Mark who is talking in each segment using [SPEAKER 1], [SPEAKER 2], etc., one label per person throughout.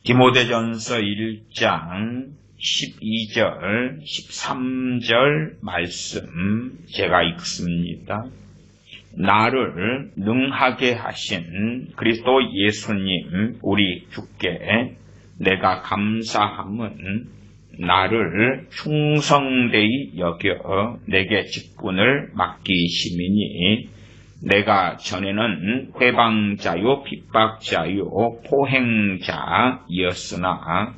[SPEAKER 1] 디모데전서 1장 12절, 13절 말씀 제가 읽습니다. 나를 능하게 하신 그리스도 예수님 우리 주께 내가 감사함은 나를 충성되이 여겨 내게 직분을 맡기심이니 내가 전에는 회방자요 핍박자요 포행자이었으나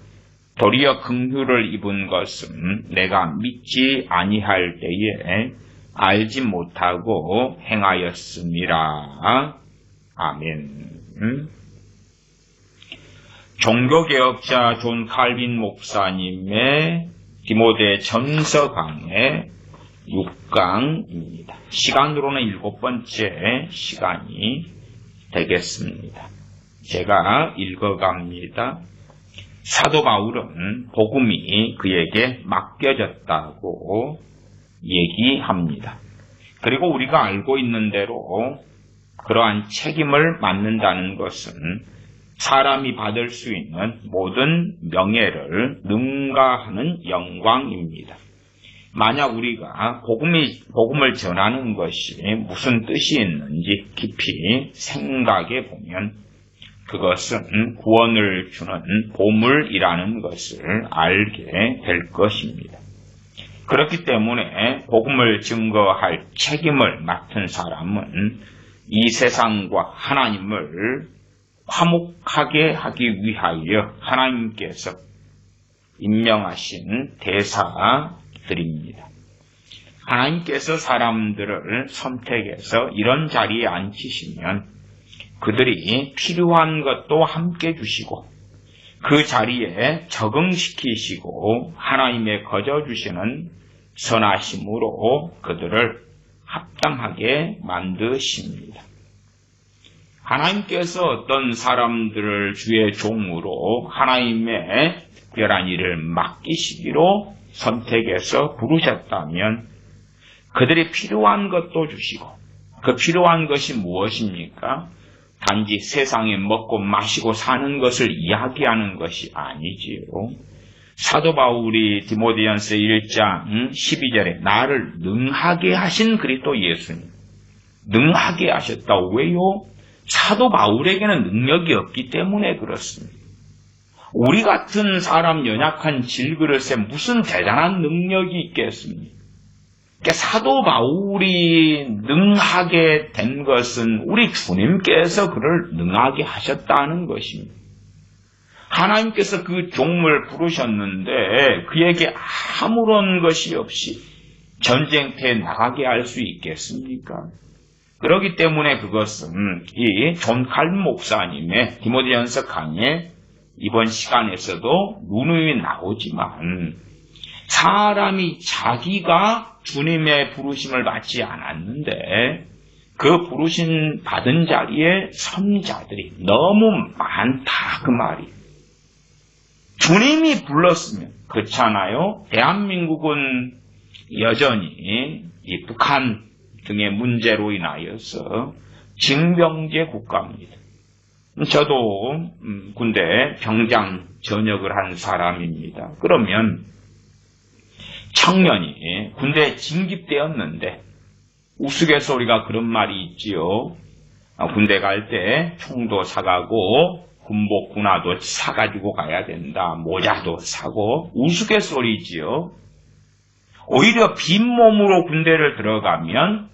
[SPEAKER 1] 도리어 긍휼을 입은 것은 내가 믿지 아니할 때에 알지 못하고 행하였음이라. 아멘. 종교개혁자 존 칼빈 목사님의 디모데 전서 강의 6강입니다. 시간으로는 7번째 시간이 되겠습니다. 제가 읽어갑니다. 사도 바울은 복음이 그에게 맡겨졌다고 얘기합니다. 그리고 우리가 알고 있는 대로 그러한 책임을 맡는다는 것은 사람이 받을 수 있는 모든 명예를 능가하는 영광입니다. 만약 우리가 복음을 전하는 것이 무슨 뜻이 있는지 깊이 생각해 보면 그것은 구원을 주는 보물이라는 것을 알게 될 것입니다. 그렇기 때문에 복음을 증거할 책임을 맡은 사람은 이 세상과 하나님을 화목하게 하기 위하여 하나님께서 임명하신 대사들입니다. 하나님께서 사람들을 선택해서 이런 자리에 앉히시면 그들이 필요한 것도 함께 주시고 그 자리에 적응시키시고 하나님의 거저 주시는 선하심으로 그들을 합당하게 만드십니다. 하나님께서 어떤 사람들을 주의 종으로 하나님의 특별한 일을 맡기시기로 선택해서 부르셨다면 그들이 필요한 것도 주시고 그 필요한 것이 무엇입니까? 단지 세상에 먹고 마시고 사는 것을 이야기하는 것이 아니지요. 사도 바울이 디모데전서 1장 12절에 나를 능하게 하신 그리스도 예수님 능하게 하셨다. 왜요? 사도 바울에게는 능력이 없기 때문에 그렇습니다. 우리 같은 사람 연약한 질그릇에 무슨 대단한 능력이 있겠습니까? 그러니까 사도 바울이 능하게 된 것은 우리 주님께서 그를 능하게 하셨다는 것입니다. 하나님께서 그 종을 부르셨는데 그에게 아무런 것이 없이 전쟁터에 나가게 할 수 있겠습니까? 그렇기 때문에 그것은 이 존 칼빈 목사님의 디모데전서 강의 이번 시간에서도 누누이 나오지만 사람이 자기가 주님의 부르심을 받지 않았는데 그 부르심 받은 자리에 선 자들이 너무 많다 그 말이에요. 주님이 불렀으면 그렇잖아요. 대한민국은 여전히 이 북한 등의 문제로 인하여서 징병제 국가입니다. 저도 군대 병장 전역을 한 사람입니다. 그러면 청년이 군대에 징집되었는데 우스갯소리가 그런 말이 있지요. 군대 갈 때 총도 사가고 군복 군화도 사가지고 가야 된다. 모자도 사고 우스갯소리지요. 오히려 빈몸으로 군대를 들어가면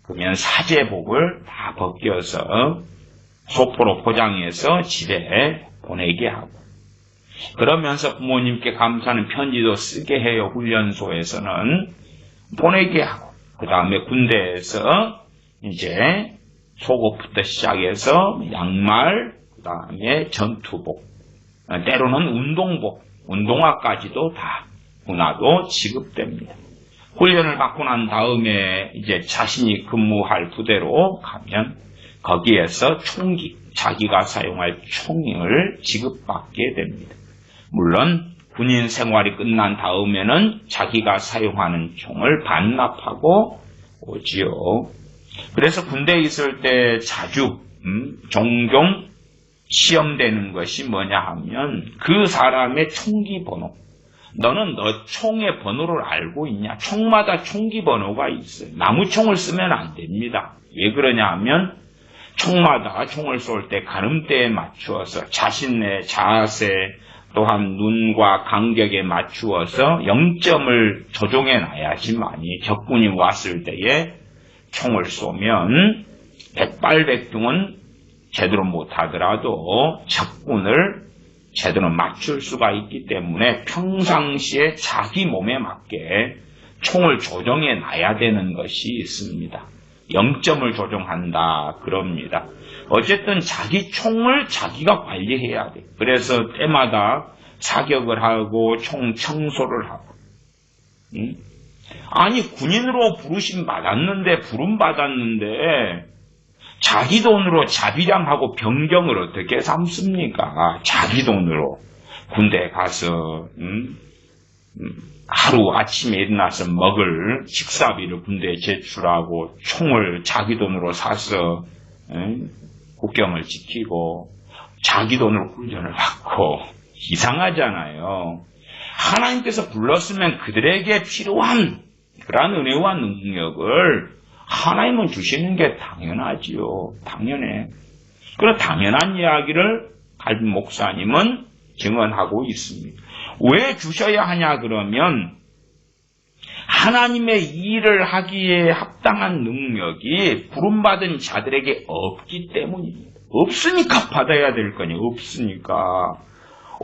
[SPEAKER 1] 그러면 사제복을 다 벗겨서 소포로 포장해서 집에 보내게 하고 그러면서 부모님께 감사하는 편지도 쓰게 해요. 훈련소에서는 보내게 하고 그 다음에 군대에서 이제 속옷부터 시작해서 양말 그 다음에 전투복 때로는 운동복 운동화까지도 다 군화도 지급됩니다. 훈련을 받고 난 다음에 이제 자신이 근무할 부대로 가면 거기에서 총기, 자기가 사용할 총을 지급받게 됩니다. 물론 군인 생활이 끝난 다음에는 자기가 사용하는 총을 반납하고 오지요. 그래서 군대에 있을 때 자주 종종 시험되는 것이 뭐냐 하면 그 사람의 총기 번호. 너는 너 총의 번호를 알고 있냐? 총마다 총기 번호가 있어요. 나무총을 쓰면 안 됩니다. 왜 그러냐 하면 총마다 총을 쏠 때 가늠대에 맞추어서 자신의 자세 또한 눈과 간격에 맞추어서 0점을 조정해 놔야지만이 적군이 왔을 때에 총을 쏘면 백발백중은 제대로 못하더라도 적군을 제대로 맞출 수가 있기 때문에 평상시에 자기 몸에 맞게 총을 조정해 놔야 되는 것이 있습니다. 0점을 조정한다 그럽니다. 어쨌든 자기 총을 자기가 관리해야 돼. 그래서 때마다 사격을 하고 총 청소를 하고. 아니 군인으로 부름 받았는데 자기 돈으로 자비량하고 병경을 어떻게 삼습니까? 자기 돈으로 군대 가서 하루 아침에 일어나서 먹을 식사비를 군대에 제출하고 총을 자기 돈으로 사서 국경을 지키고 자기 돈으로 훈련을 받고 이상하잖아요. 하나님께서 불렀으면 그들에게 필요한 그러한 은혜와 능력을 하나님은 주시는 게 당연하지요. 당연해. 그런 당연한 이야기를 갈빈 목사님은 증언하고 있습니다. 왜 주셔야 하냐 그러면 하나님의 일을 하기에 합당한 능력이 부름받은 자들에게 없기 때문입니다. 없으니까 받아야 될 거니 없으니까.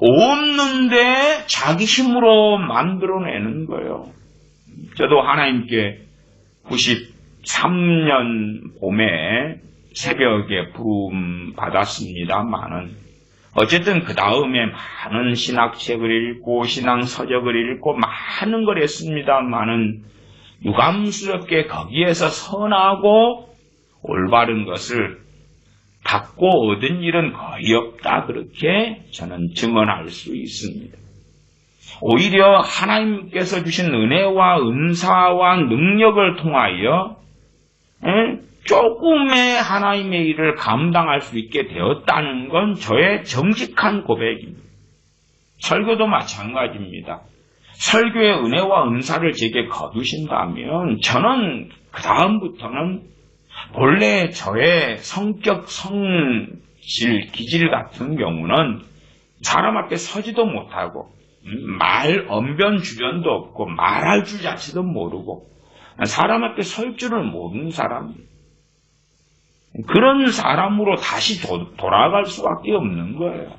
[SPEAKER 1] 없는데 자기 힘으로 만들어내는 거예요. 저도 하나님께 93년 봄에 새벽에 부름 받았습니다만은 어쨌든 그 다음에 많은 신학책을 읽고 신앙서적을 읽고 많은 걸 했습니다만은 유감스럽게 거기에서 선하고 올바른 것을 받고 얻은 일은 거의 없다 그렇게 저는 증언할 수 있습니다. 오히려 하나님께서 주신 은혜와 은사와 능력을 통하여 조금의 하나님의 일을 감당할 수 있게 되었다는 건 저의 정직한 고백입니다. 설교도 마찬가지입니다. 설교의 은혜와 은사를 제게 거두신다면 저는 그 다음부터는 본래 저의 성격, 성질, 기질 같은 경우는 사람 앞에 서지도 못하고 언변 주변도 없고 말할 줄 자체도 모르고 사람 앞에 설 줄을 모르는 사람입니다. 그런 사람으로 다시 돌아갈 수밖에 없는 거예요.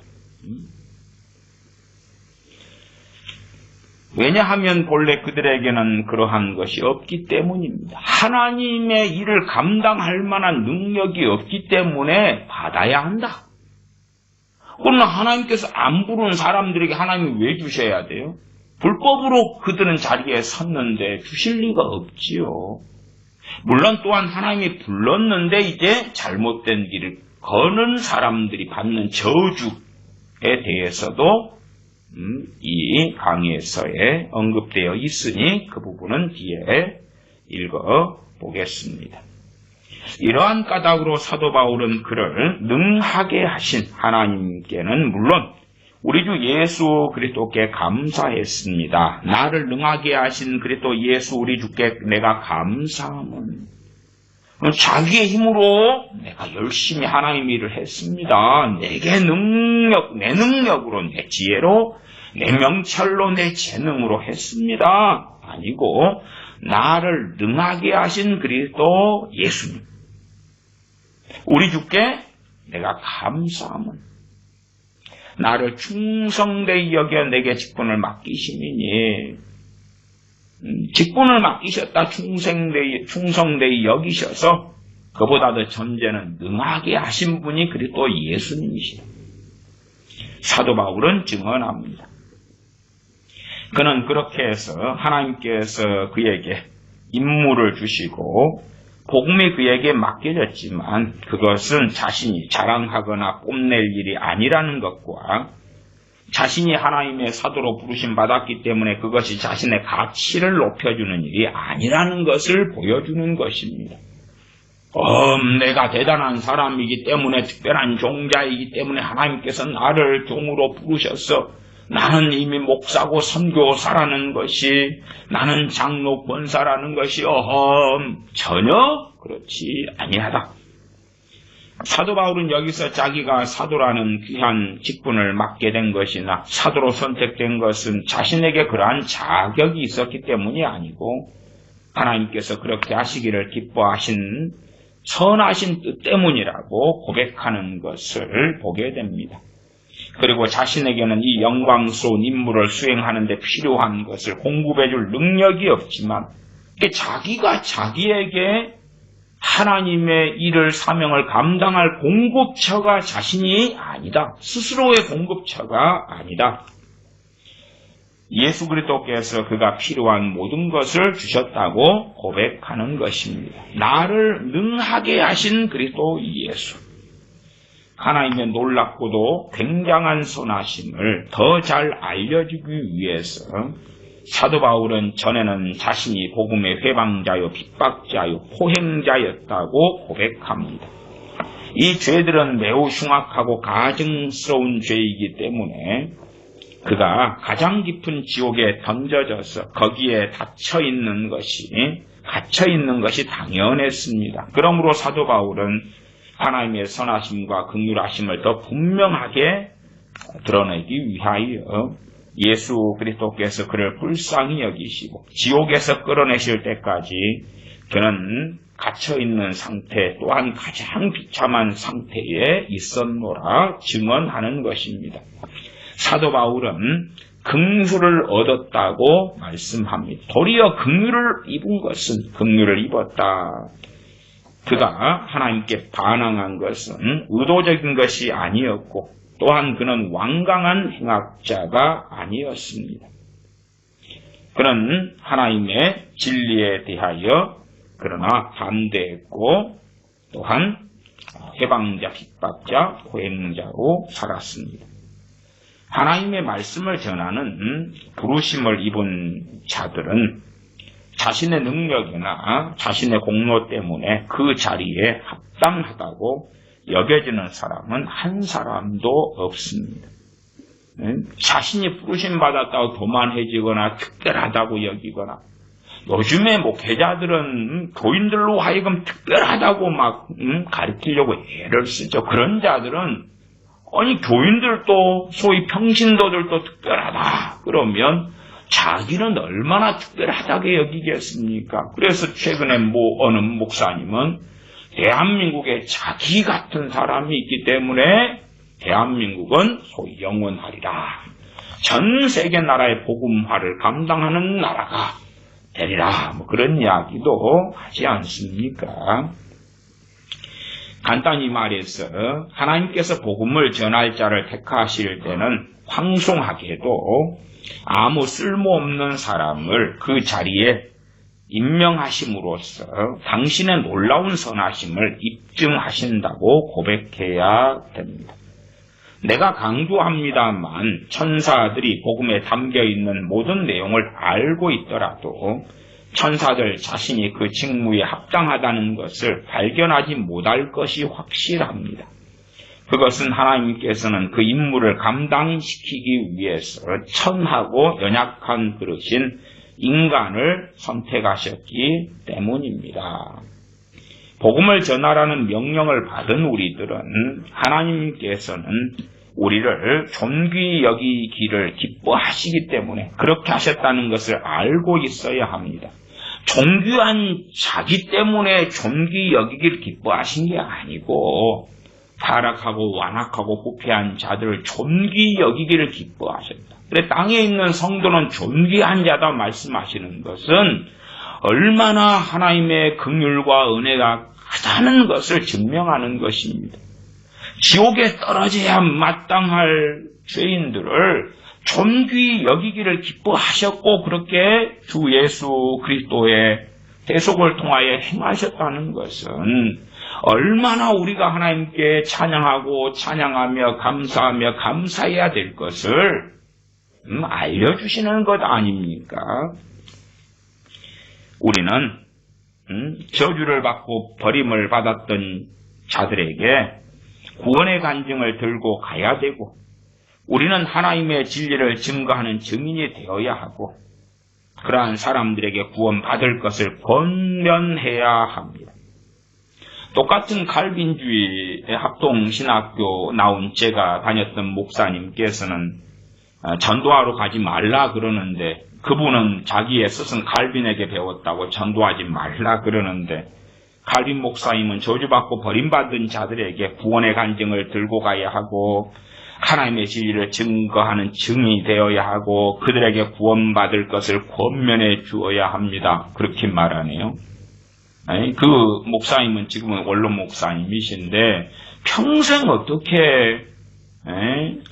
[SPEAKER 1] 왜냐하면 본래 그들에게는 그러한 것이 없기 때문입니다. 하나님의 일을 감당할 만한 능력이 없기 때문에 받아야 한다. 그러나 하나님께서 안 부른 사람들에게 하나님이 왜 주셔야 돼요? 불법으로 그들은 자리에 섰는데 주실 리가 없지요. 물론 또한 하나님이 불렀는데 이제 잘못된 길을 거는 사람들이 받는 저주에 대해서도 이 강의에서에 언급되어 있으니 그 부분은 뒤에 읽어보겠습니다. 이러한 까닭으로 사도 바울은 그를 능하게 하신 하나님께는 물론 우리 주 예수 그리스도께 감사했습니다. 나를 능하게 하신 그리스도 예수 우리 주께 내가 감사함은 자기의 힘으로 내가 열심히 하나님 일을 했습니다. 내 능력으로 내 지혜로 내 명철로 내 재능으로 했습니다. 아니고 나를 능하게 하신 그리스도 예수님 우리 주께 내가 감사함은 나를 충성되이 여겨 내게 직분을 맡기시니 직분을 맡기셨다 충성되이 여기셔서 그보다 더 전제는 능하게 하신 분이 그리스도 예수님이시다. 사도 바울은 증언합니다. 그는 그렇게 해서 하나님께서 그에게 임무를 주시고 복음이 그에게 맡겨졌지만 그것은 자신이 자랑하거나 뽐낼 일이 아니라는 것과 자신이 하나님의 사도로 부르심 받았기 때문에 그것이 자신의 가치를 높여주는 일이 아니라는 것을 보여주는 것입니다. 내가 대단한 사람이기 때문에, 특별한 종자이기 때문에 하나님께서 나를 종으로 부르셨어. 나는 이미 목사고 선교사라는 것이, 나는 장로 권사라는 것이 전혀 그렇지 아니하다. 사도 바울은 여기서 자기가 사도라는 귀한 직분을 맡게 된 것이나 사도로 선택된 것은 자신에게 그러한 자격이 있었기 때문이 아니고 하나님께서 그렇게 하시기를 기뻐하신 선하신 뜻 때문이라고 고백하는 것을 보게 됩니다. 그리고 자신에게는 이 영광스러운 임무를 수행하는 데 필요한 것을 공급해 줄 능력이 없지만 자기가 자기에게 하나님의 일을 사명을 감당할 공급처가 자신이 아니다. 스스로의 공급처가 아니다. 예수 그리스도께서 그가 필요한 모든 것을 주셨다고 고백하는 것입니다. 나를 능하게 하신 그리스도 예수. 하나님의 놀랍고도 굉장한 선하심을 더 잘 알려주기 위해서 사도 바울은 전에는 자신이 복음의 회방자요, 핍박자요, 포행자였다고 고백합니다. 이 죄들은 매우 흉악하고 가증스러운 죄이기 때문에 그가 가장 깊은 지옥에 던져져서 거기에 갇혀있는 것이 당연했습니다. 그러므로 사도 바울은 하나님의 선하심과 긍휼하심을 더 분명하게 드러내기 위하여 예수 그리스도께서 그를 불쌍히 여기시고 지옥에서 끌어내실 때까지 그는 갇혀있는 상태 또한 가장 비참한 상태에 있었노라 증언하는 것입니다. 사도 바울은 긍휼을 얻었다고 말씀합니다. 도리어 긍휼을 입었다. 그가 하나님께 반항한 것은 의도적인 것이 아니었고 또한 그는 완강한 행악자가 아니었습니다. 그는 하나님의 진리에 대하여 그러나 반대했고 또한 해방자, 핍박자, 포행자로 살았습니다. 하나님의 말씀을 전하는 부르심을 입은 자들은 자신의 능력이나 자신의 공로 때문에 그 자리에 합당하다고 여겨지는 사람은 한 사람도 없습니다. 자신이 부르심 받았다고 교만해지거나 특별하다고 여기거나 요즘에 목회자들은 교인들로 하여금 특별하다고 막 가르치려고 애를 쓰죠. 그런 자들은 교인들도 소위 평신도들도 특별하다 그러면 자기는 얼마나 특별하다게 여기겠습니까? 그래서 최근에 어느 목사님은 대한민국에 자기 같은 사람이 있기 때문에 대한민국은 소위 영원하리라. 전 세계 나라의 복음화를 감당하는 나라가 되리라. 그런 이야기도 하지 않습니까? 간단히 말해서 하나님께서 복음을 전할 자를 택하실 때는 황송하게도 아무 쓸모없는 사람을 그 자리에 임명하심으로써 당신의 놀라운 선하심을 입증하신다고 고백해야 됩니다. 내가 강조합니다만 천사들이 복음에 담겨있는 모든 내용을 알고 있더라도 천사들 자신이 그 직무에 합당하다는 것을 발견하지 못할 것이 확실합니다. 그것은 하나님께서는 그 임무를 감당시키기 위해서 천하고 연약한 그릇인 인간을 선택하셨기 때문입니다. 복음을 전하라는 명령을 받은 우리들은 하나님께서는 우리를 존귀 여기기를 기뻐하시기 때문에 그렇게 하셨다는 것을 알고 있어야 합니다. 존귀한 자기 때문에 존귀 여기기를 기뻐하신 게 아니고 타락하고 완악하고 부패한 자들을 존귀 여기기를 기뻐하셨다. 그래 땅에 있는 성도는 존귀한 자다 말씀하시는 것은 얼마나 하나님의 긍휼과 은혜가 크다는 것을 증명하는 것입니다. 지옥에 떨어져야 마땅할 죄인들을 존귀 여기기를 기뻐하셨고 그렇게 주 예수 그리스도의 대속을 통하여 행하셨다는 것은 얼마나 우리가 하나님께 찬양하고 찬양하며 감사하며 감사해야 될 것을 알려주시는 것 아닙니까? 우리는 저주를 받고 버림을 받았던 자들에게 구원의 간증을 들고 가야 되고, 우리는 하나님의 진리를 증거하는 증인이 되어야 하고, 그러한 사람들에게 구원받을 것을 권면해야 합니다. 똑같은 칼빈주의의 합동신학교 나온 제가 다녔던 목사님께서는 전도하러 가지 말라 그러는데, 그분은 자기의 스승 칼빈에게 배웠다고 전도하지 말라 그러는데, 칼빈 목사님은 저주받고 버림받은 자들에게 구원의 간증을 들고 가야 하고, 하나님의 진리를 증거하는 증인이 되어야 하고, 그들에게 구원받을 것을 권면해 주어야 합니다. 그렇게 말하네요. 그 목사님은 지금은 원로 목사님이신데 평생 어떻게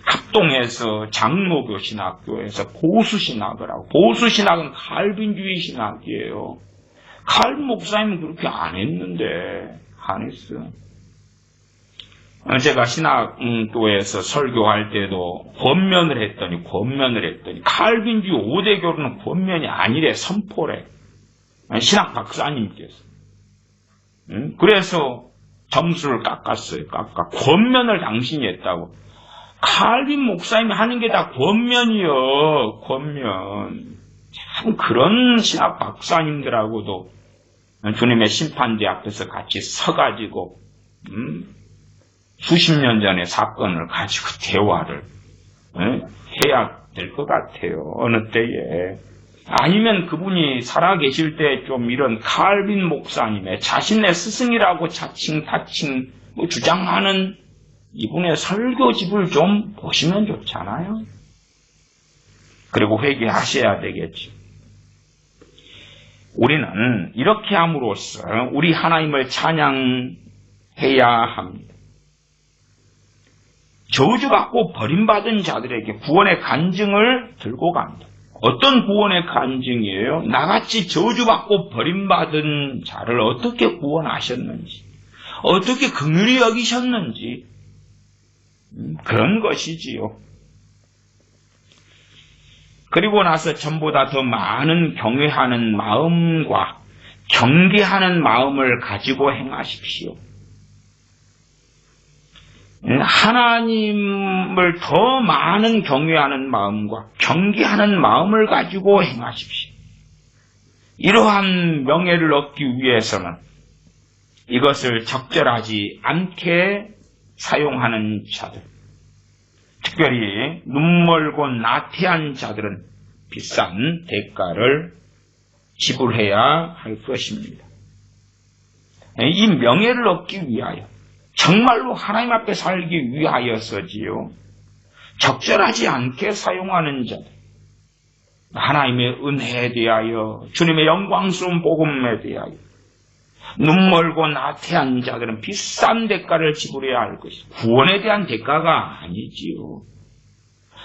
[SPEAKER 1] 합동해서 장로교 신학교에서 보수신학을 하고, 보수신학은 칼빈주의 신학이에요. 칼빈 목사님은 그렇게 안 했는데 안 했어요. 제가 신학교에서 설교할 때도 권면을 했더니 칼빈주의 5대 교로는 권면이 아니래, 선포래. 신학 박사님께서. 그래서 점수를 깎았어요. 권면을 당신이 했다고. 칼빈 목사님이 하는 게 다 권면이요. 권면. 참 그런 신학 박사님들하고도 주님의 심판대 앞에서 같이 서가지고 수십 년 전의 사건을 가지고 대화를 해야 될 것 같아요. 어느 때에. 아니면 그분이 살아계실 때 좀 이런 칼빈 목사님의 자신의 스승이라고 자칭 주장하는 이분의 설교집을 좀 보시면 좋잖아요. 그리고 회개하셔야 되겠죠. 우리는 이렇게 함으로써 우리 하나님을 찬양해야 합니다. 저주받고 버림받은 자들에게 구원의 간증을 들고 갑니다. 어떤 구원의 간증이에요? 나같이 저주받고 버림받은 자를 어떻게 구원하셨는지, 어떻게 긍휼히 여기셨는지, 그런 것이지요. 그리고 나서 전보다 더 많은 경외하는 마음과 경계하는 마음을 가지고 행하십시오. 하나님을 더 많은 경외하는 마음과 경계하는 마음을 가지고 행하십시오. 이러한 명예를 얻기 위해서는 이것을 적절하지 않게 사용하는 자들, 특별히 눈멀고 나태한 자들은 비싼 대가를 지불해야 할 것입니다. 이 명예를 얻기 위하여, 정말로 하나님 앞에 살기 위하여서지요, 적절하지 않게 사용하는 자들, 하나님의 은혜에 대하여, 주님의 영광스러운 복음에 대하여 눈멀고 나태한 자들은 비싼 대가를 지불해야 할 것이다. 구원에 대한 대가가 아니지요.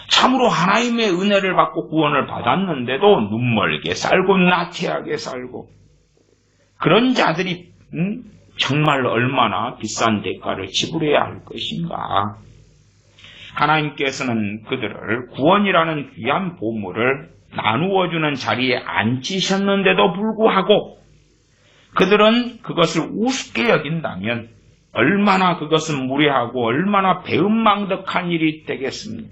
[SPEAKER 1] 참으로 하나님의 은혜를 받고 구원을 받았는데도 눈멀게 살고 나태하게 살고, 그런 자들이 정말 얼마나 비싼 대가를 지불해야 할 것인가. 하나님께서는 그들을 구원이라는 귀한 보물을 나누어주는 자리에 앉히셨는데도 불구하고 그들은 그것을 우습게 여긴다면 얼마나 그것은 무례하고 얼마나 배은망덕한 일이 되겠습니까?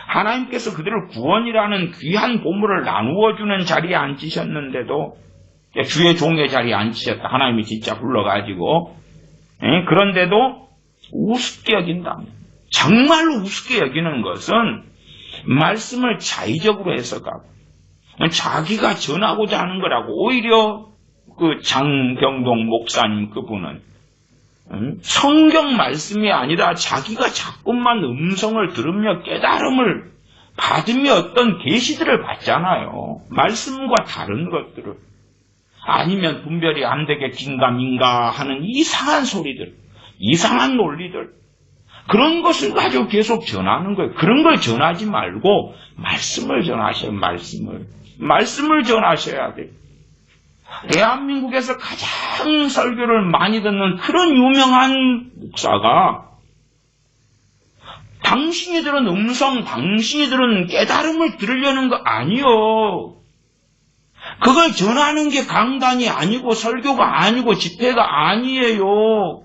[SPEAKER 1] 하나님께서 그들을 구원이라는 귀한 보물을 나누어주는 자리에 앉히셨는데도, 주의 종의 자리에 앉히셨다, 하나님이 진짜 불러가지고, 그런데도 우습게 여긴다면, 정말로 우습게 여기는 것은 말씀을 자의적으로 해석하고 자기가 전하고자 하는 거라고. 오히려 그 장경동 목사님 그분은 성경 말씀이 아니라 자기가 자꾸만 음성을 들으며 깨달음을 받으며 어떤 계시들을 받잖아요. 말씀과 다른 것들을. 아니면 분별이 안 되게 긴가민가 하는 이상한 소리들, 이상한 논리들, 그런 것을 가지고 계속 전하는 거예요. 그런 걸 전하지 말고 말씀을 전하셔요. 말씀을 전하셔야 돼요. 대한민국에서 가장 설교를 많이 듣는 그런 유명한 목사가 당신이 들은 음성, 당신이 들은 깨달음을 들으려는 거 아니요. 그걸 전하는 게 강단이 아니고 설교가 아니고 집회가 아니에요.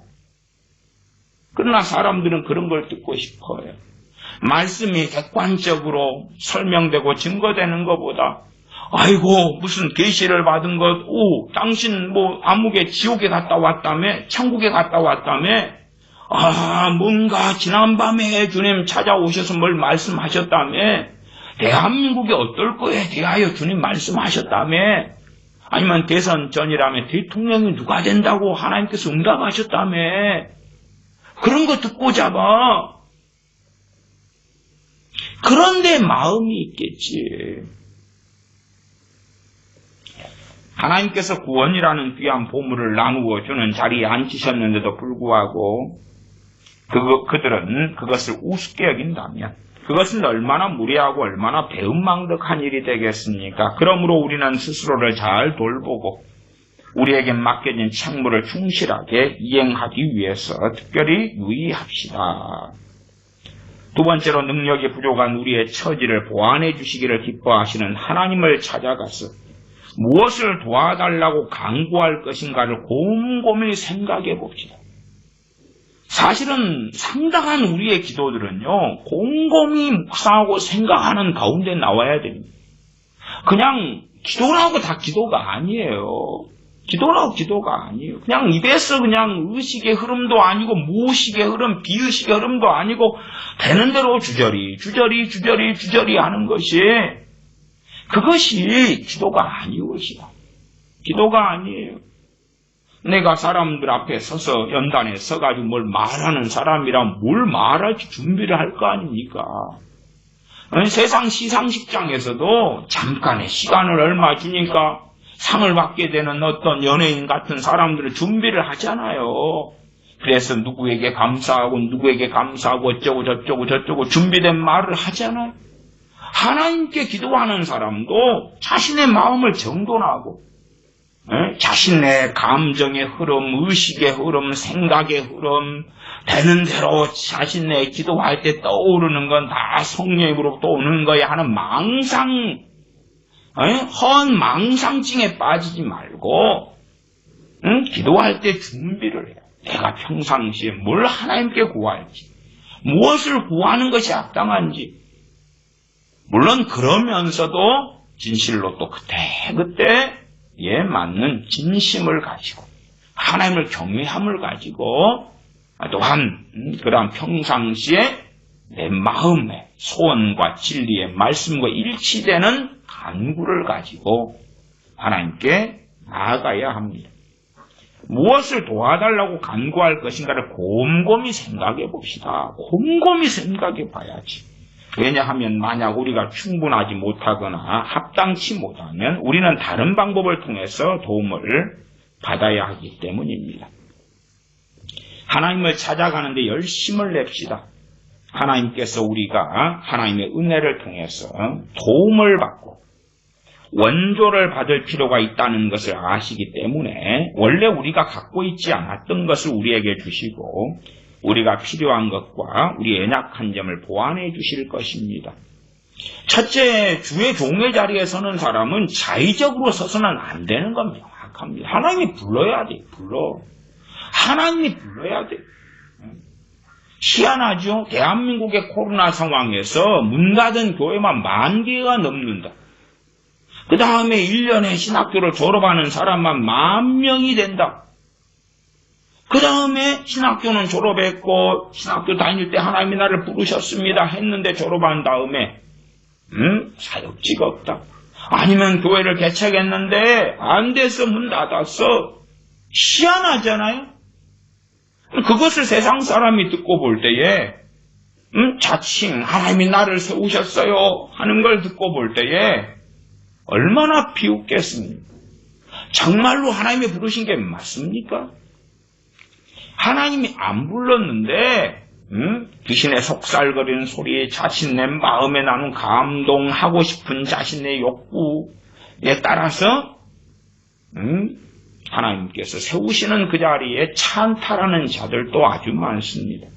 [SPEAKER 1] 그러나 사람들은 그런 걸 듣고 싶어요. 말씀이 객관적으로 설명되고 증거되는 것보다 아이고 무슨 계시를 받은 것, 당신 뭐 암흑에 지옥에 갔다 왔다며, 천국에 갔다 왔다며, 뭔가 지난밤에 주님 찾아오셔서 뭘 말씀하셨다며, 대한민국이 어떨 거에 대하여 주님 말씀하셨다며, 아니면 대선 전이라며 대통령이 누가 된다고 하나님께서 응답하셨다며, 그런 거 듣고 잡아. 그런데 마음이 있겠지. 하나님께서 구원이라는 귀한 보물을 나누어 주는 자리에 앉히셨는데도 불구하고 그들은 그것을 우습게 여긴다면 그것은 얼마나 무례하고 얼마나 배은망덕한 일이 되겠습니까? 그러므로 우리는 스스로를 잘 돌보고 우리에게 맡겨진 책무를 충실하게 이행하기 위해서 특별히 유의합시다. 두 번째로 능력이 부족한 우리의 처지를 보완해 주시기를 기뻐하시는 하나님을 찾아가서 무엇을 도와달라고 간구할 것인가를 곰곰이 생각해 봅시다. 사실은 상당한 우리의 기도들은요, 곰곰이 묵상하고 생각하는 가운데 나와야 됩니다. 그냥 기도라고 다 기도가 아니에요. 기도라고 기도가 아니에요. 그냥 입에서 그냥 의식의 흐름도 아니고 무의식의 흐름, 비의식의 흐름도 아니고 되는 대로 주저리 하는 것이 그것이 기도가 아니오시다. 기도가 아니에요. 내가 사람들 앞에 서서 연단에 서가지고 뭘 말하는 사람이라 뭘 말할지 준비를 할 거 아닙니까? 세상 시상식장에서도 잠깐의 시간을 얼마 주니까 상을 받게 되는 어떤 연예인 같은 사람들을 준비를 하잖아요. 그래서 누구에게 감사하고 어쩌고 저쩌고 준비된 말을 하잖아요. 하나님께 기도하는 사람도 자신의 마음을 정돈하고 자신의 감정의 흐름, 의식의 흐름, 생각의 흐름 되는 대로 자신의 기도할 때 떠오르는 건 다 성령으로부터 오는 거야 하는 허한 망상증에 빠지지 말고 기도할 때 준비를 해요. 내가 평상시에 뭘 하나님께 구할지, 무엇을 구하는 것이 합당한지. 물론 그러면서도 진실로 또 그때에 맞는 진심을 가지고 하나님을 경외함을 가지고 또한 그런 평상시에 내 마음의 소원과 진리의 말씀과 일치되는 간구를 가지고 하나님께 나아가야 합니다. 무엇을 도와달라고 간구할 것인가를 곰곰이 생각해 봅시다. 곰곰이 생각해 봐야지. 왜냐하면 만약 우리가 충분하지 못하거나 합당치 못하면 우리는 다른 방법을 통해서 도움을 받아야 하기 때문입니다. 하나님을 찾아가는데 열심을 냅시다. 하나님께서 우리가 하나님의 은혜를 통해서 도움을 받고 원조를 받을 필요가 있다는 것을 아시기 때문에 원래 우리가 갖고 있지 않았던 것을 우리에게 주시고 우리가 필요한 것과 우리의 연약한 점을 보완해 주실 것입니다. 첫째, 주의 종의 자리에 서는 사람은 자의적으로 서서는 안 되는 건 명확합니다. 하나님이 불러야 돼. 하나님이 불러야 돼. 희한하죠? 대한민국의 코로나 상황에서 문 닫은 교회만 10,000개가 넘는다. 그 다음에 1년에 신학교를 졸업하는 사람만 10,000명이 된다. 그 다음에 신학교는 졸업했고 신학교 다닐 때 하나님이 나를 부르셨습니다 했는데 졸업한 다음에 사역지가 없다. 아니면 교회를 개척했는데 안 돼서 문 닫았어. 희한하잖아요. 그것을 세상 사람이 듣고 볼 때에 자칭 하나님이 나를 세우셨어요 하는 걸 듣고 볼 때에 얼마나 비웃겠습니까? 정말로 하나님이 부르신 게 맞습니까? 하나님이 안 불렀는데 귀신의 속살거리는 소리, 자신의 마음에 나는 감동하고 싶은 자신의 욕구에 따라서 하나님께서 세우시는 그 자리에 찬탈하는 자들도 아주 많습니다.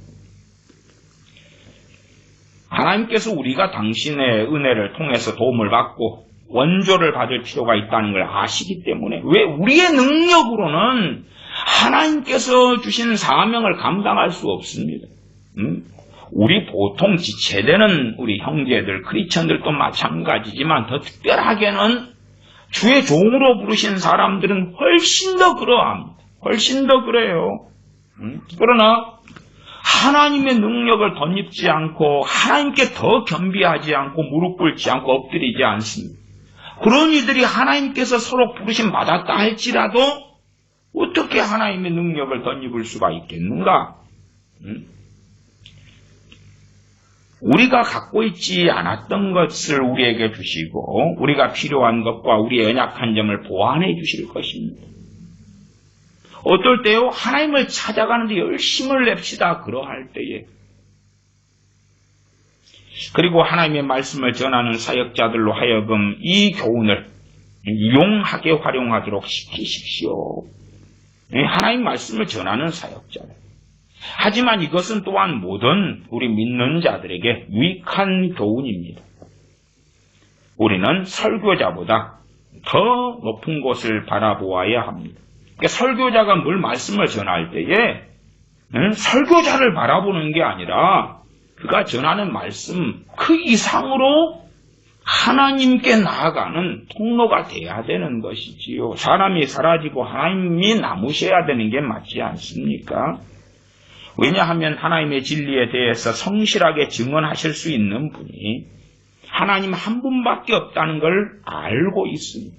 [SPEAKER 1] 하나님께서 우리가 당신의 은혜를 통해서 도움을 받고 원조를 받을 필요가 있다는 걸 아시기 때문에 왜 우리의 능력으로는 하나님께서 주신 사명을 감당할 수 없습니다. 우리 보통 지체되는 우리 형제들, 크리스천들도 마찬가지지만 더 특별하게는 주의 종으로 부르신 사람들은 훨씬 더 그러합니다. 훨씬 더 그래요. 그러나 하나님의 능력을 덧입지 않고 하나님께 더 겸비하지 않고 무릎 꿇지 않고 엎드리지 않습니다. 그런 이들이 하나님께서 서로 부르심 받았다 할지라도 어떻게 하나님의 능력을 덧입을 수가 있겠는가? 우리가 갖고 있지 않았던 것을 우리에게 주시고 우리가 필요한 것과 우리의 연약한 점을 보완해 주실 것입니다. 어떨 때요? 하나님을 찾아가는 데 열심을 냅시다. 그러할 때에. 그리고 하나님의 말씀을 전하는 사역자들로 하여금 이 교훈을 유용하게 활용하도록 시키십시오. 하나님 말씀을 전하는 사역자들. 하지만 이것은 또한 모든 우리 믿는 자들에게 유익한 교훈입니다. 우리는 설교자보다 더 높은 곳을 바라보아야 합니다. 그러니까 설교자가 뭘 말씀을 전할 때에 설교자를 바라보는 게 아니라 그가 전하는 말씀 그 이상으로 하나님께 나아가는 통로가 돼야 되는 것이지요. 사람이 사라지고 하나님이 남으셔야 되는 게 맞지 않습니까? 왜냐하면 하나님의 진리에 대해서 성실하게 증언하실 수 있는 분이 하나님 한 분밖에 없다는 걸 알고 있습니다.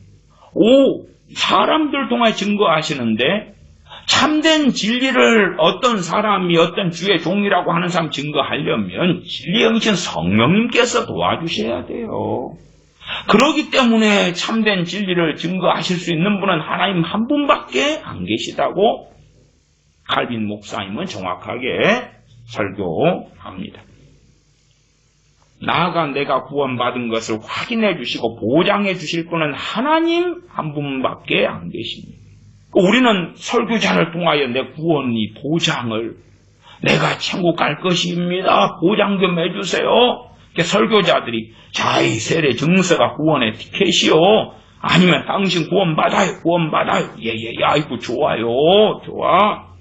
[SPEAKER 1] 사람들 통해 증거하시는데 참된 진리를 어떤 사람이 어떤 주의 종이라고 하는 사람 증거하려면 진리의 영이신 성령님께서 도와주셔야 돼요. 그렇기 때문에 참된 진리를 증거하실 수 있는 분은 하나님 한 분밖에 안 계시다고 칼빈 목사님은 정확하게 설교합니다. 나아가 내가 구원받은 것을 확인해 주시고 보장해 주실 분은 하나님 한 분밖에 안 계십니다. 우리는 설교자를 통하여 내 구원이 보장을 내가 천국 갈 것입니다. 보장 좀 해주세요. 설교자들이 자의 세례 증서가 구원의 티켓이요. 아니면 당신 구원받아요. 구원받아요. 아이고 좋아요. 좋아.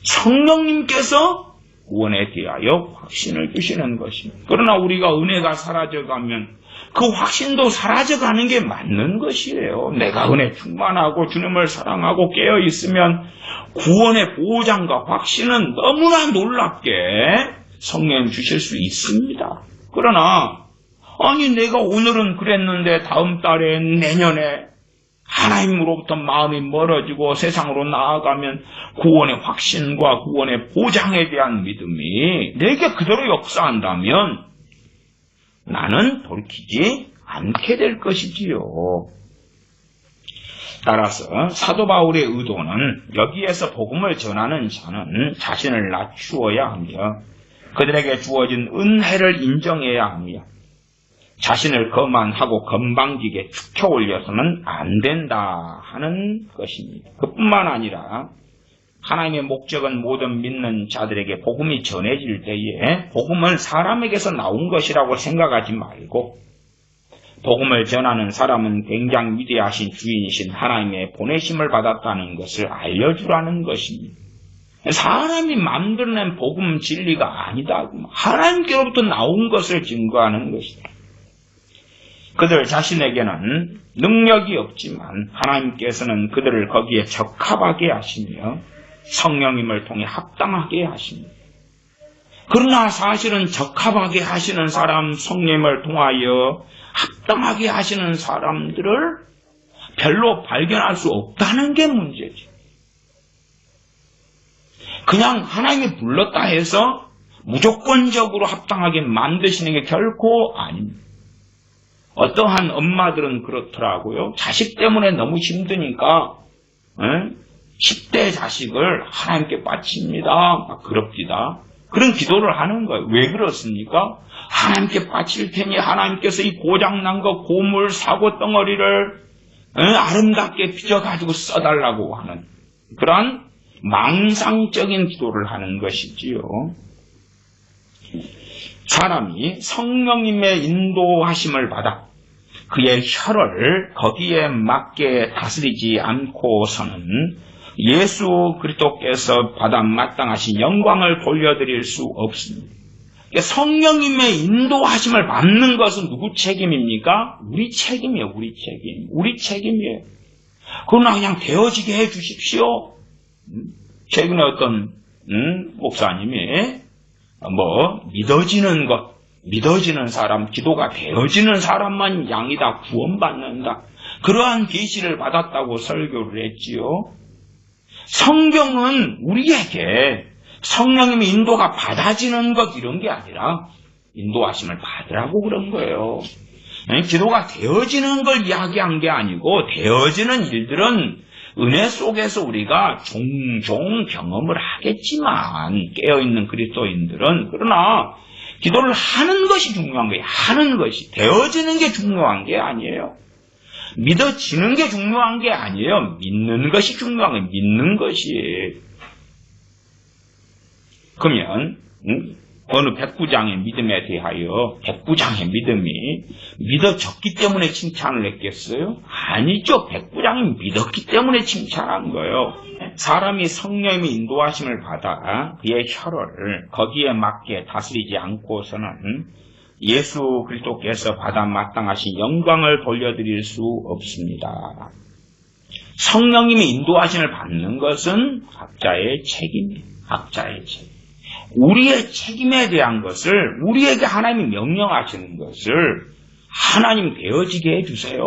[SPEAKER 1] 성령님께서 구원에 대하여 확신을 주시는 것입니다. 그러나 우리가 은혜가 사라져가면 그 확신도 사라져가는 게 맞는 것이에요. 내가 은혜 충만하고 주님을 사랑하고 깨어있으면 구원의 보장과 확신은 너무나 놀랍게 성령 주실 수 있습니다. 그러나 아니 내가 오늘은 그랬는데 다음 달에 내년에 하나님으로부터 마음이 멀어지고 세상으로 나아가면 구원의 확신과 구원의 보장에 대한 믿음이 내게 그대로 역사한다면 나는 돌이키지 않게 될 것이지요. 따라서 사도 바울의 의도는 여기에서 복음을 전하는 자는 자신을 낮추어야 하며 그들에게 주어진 은혜를 인정해야 하며 자신을 거만하고 건방지게 축혀 올려서는 안 된다 하는 것입니다. 그뿐만 아니라 하나님의 목적은 모든 믿는 자들에게 복음이 전해질 때에 복음은 사람에게서 나온 것이라고 생각하지 말고 복음을 전하는 사람은 굉장히 위대하신 주인이신 하나님의 보내심을 받았다는 것을 알려주라는 것입니다. 사람이 만들어낸 복음 진리가 아니다. 하나님께로부터 나온 것을 증거하는 것이다. 그들 자신에게는 능력이 없지만 하나님께서는 그들을 거기에 적합하게 하시며 성령님을 통해 합당하게 하십니다. 그러나 사실은 적합하게 하시는 사람, 성령님을 통하여 합당하게 하시는 사람들을 별로 발견할 수 없다는 게 문제지. 그냥 하나님이 불렀다 해서 무조건적으로 합당하게 만드시는 게 결코 아닙니다. 어떠한 엄마들은 그렇더라고요. 자식 때문에 너무 힘드니까 10대 자식을 하나님께 바칩니다. 막 그럽디다. 그런 기도를 하는 거예요. 왜 그렇습니까? 하나님께 바칠 테니 하나님께서 이 고장난 거 고물 사고 덩어리를 아름답게 빚어가지고 써달라고 하는 그런 망상적인 기도를 하는 것이지요. 사람이 성령님의 인도하심을 받아 그의 혀를 거기에 맞게 다스리지 않고서는 예수 그리스도께서 받아 마땅하신 영광을 돌려드릴 수 없습니다. 성령님의 인도하심을 받는 것은 누구 책임입니까? 우리 책임이에요. 우리 책임이에요. 그러나 그냥 되어지게 해 주십시오. 최근에 어떤 목사님이 믿어지는 사람, 기도가 되어지는 사람만 양이다, 구원받는다. 그러한 계시를 받았다고 설교를 했지요. 성경은 우리에게 성령님의 인도가 받아지는 것 이런 게 아니라 인도하심을 받으라고 그런 거예요. 기도가 되어지는 걸 이야기한 게 아니고 되어지는 일들은 은혜 속에서 우리가 종종 경험을 하겠지만 깨어있는 그리스도인들은 그러나 기도를 하는 것이 중요한 거예요. 하는 것이. 되어지는 게 중요한 게 아니에요. 믿어지는 게 중요한 게 아니에요. 믿는 것이 중요한 거예요. 믿는 것이. 그러면 어느 백부장의 믿음에 대하여 백부장의 믿음이 믿어졌기 때문에 칭찬을 했겠어요? 아니죠. 백부장이 믿었기 때문에 칭찬한 거예요. 사람이 성령의 인도하심을 받아 그의 혀를 거기에 맞게 다스리지 않고서는 예수 그리스도께서 받아 마땅하신 영광을 돌려드릴 수 없습니다. 성령님의 인도하심을 받는 것은 각자의 책임이에요. 각자의 책임. 우리의 책임에 대한 것을 우리에게 하나님이 명령하시는 것을 하나님 되어지게 해주세요.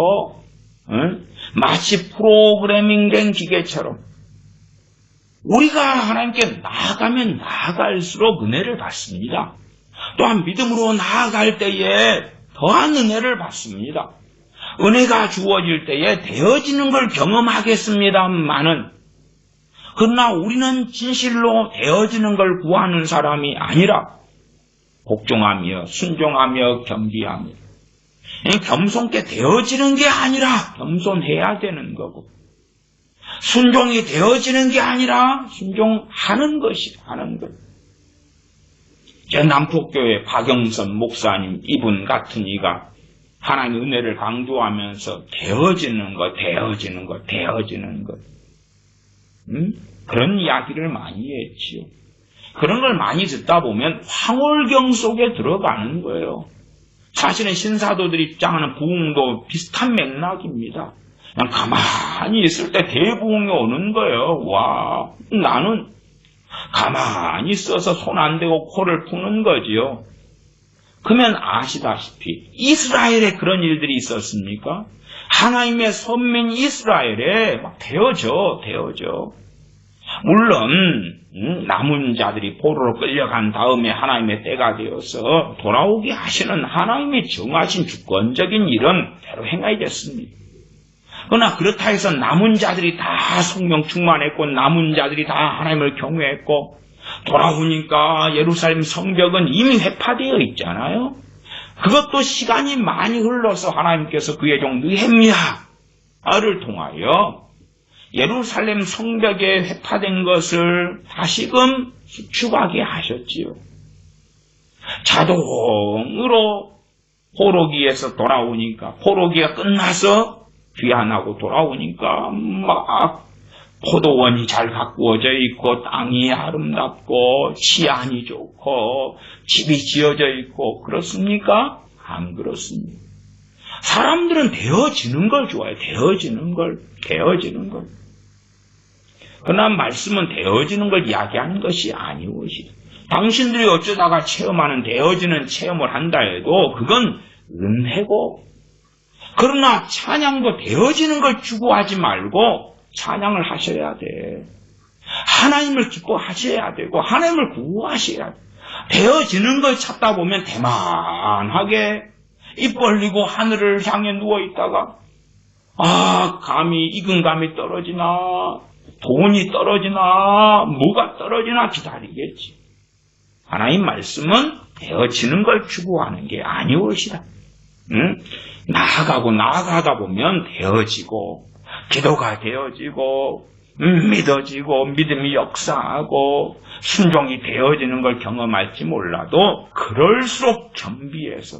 [SPEAKER 1] 마치 프로그래밍된 기계처럼 우리가 하나님께 나아가면 나아갈수록 은혜를 받습니다. 또한 믿음으로 나아갈 때에 더한 은혜를 받습니다. 은혜가 주어질 때에 되어지는 걸 경험하겠습니다만은 그러나 우리는 진실로 되어지는 걸 구하는 사람이 아니라 복종하며 순종하며 겸비하며 겸손케 되어지는 게 아니라 겸손해야 되는 거고 순종이 되어지는 게 아니라 순종하는 것이 하는 것. 남포교회 박영선 목사님 이분 같은 이가 하나님의 은혜를 강조하면서 되어지는 것 그런 이야기를 많이 했지요. 그런 걸 많이 듣다 보면 황홀경 속에 들어가는 거예요. 사실은 신사도들이 입장하는 부흥도 비슷한 맥락입니다. 그냥 가만히 있을 때 대부흥이 오는 거예요. 와, 나는 가만히 있어서 손 안 대고 코를 푸는 거지요. 그러면 아시다시피 이스라엘에 그런 일들이 있었습니까? 하나님의 선민 이스라엘에 막 되어져. 물론 남은 자들이 포로로 끌려간 다음에 하나님의 때가 되어서 돌아오게 하시는 하나님의 정하신 주권적인 일은 대로 행하겠습니다. 그러나 그렇다 해서 남은 자들이 다 성령 충만했고 남은 자들이 다 하나님을 경외했고 돌아오니까 예루살렘 성벽은 이미 회파되어 있잖아요. 그것도 시간이 많이 흘러서 하나님께서 그의 종 느헤미야를 통하여 예루살렘 성벽에 회파된 것을 다시금 수축하게 하셨지요. 자동으로 포로기에서 돌아오니까 포로기가 끝나서 귀환하고 돌아오니까 막 포도원이 잘 가꾸어져 있고 땅이 아름답고 치안이 좋고 집이 지어져 있고 그렇습니까? 안 그렇습니다. 사람들은 되어지는 걸 좋아해요. 되어지는 걸. 그러나 말씀은 되어지는 걸 이야기하는 것이 아니오시다. 당신들이 어쩌다가 체험하는 되어지는 체험을 한다 해도 그건 은혜고 그러나 찬양도 되어지는 걸 추구하지 말고 찬양을 하셔야 돼. 하나님을 기뻐하셔야 되고 하나님을 구하셔야 돼. 되어지는 걸 찾다 보면 대만하게 입 벌리고 하늘을 향해 누워있다가 감히 익은 감이 떨어지나 돈이 떨어지나 뭐가 떨어지나 기다리겠지. 하나님 말씀은 되어지는 걸 추구하는 게 아니오시다. 나아가다 보면 되어지고 기도가 되어지고 믿어지고 믿음이 역사하고 순종이 되어지는 걸 경험할지 몰라도 그럴수록 겸비해서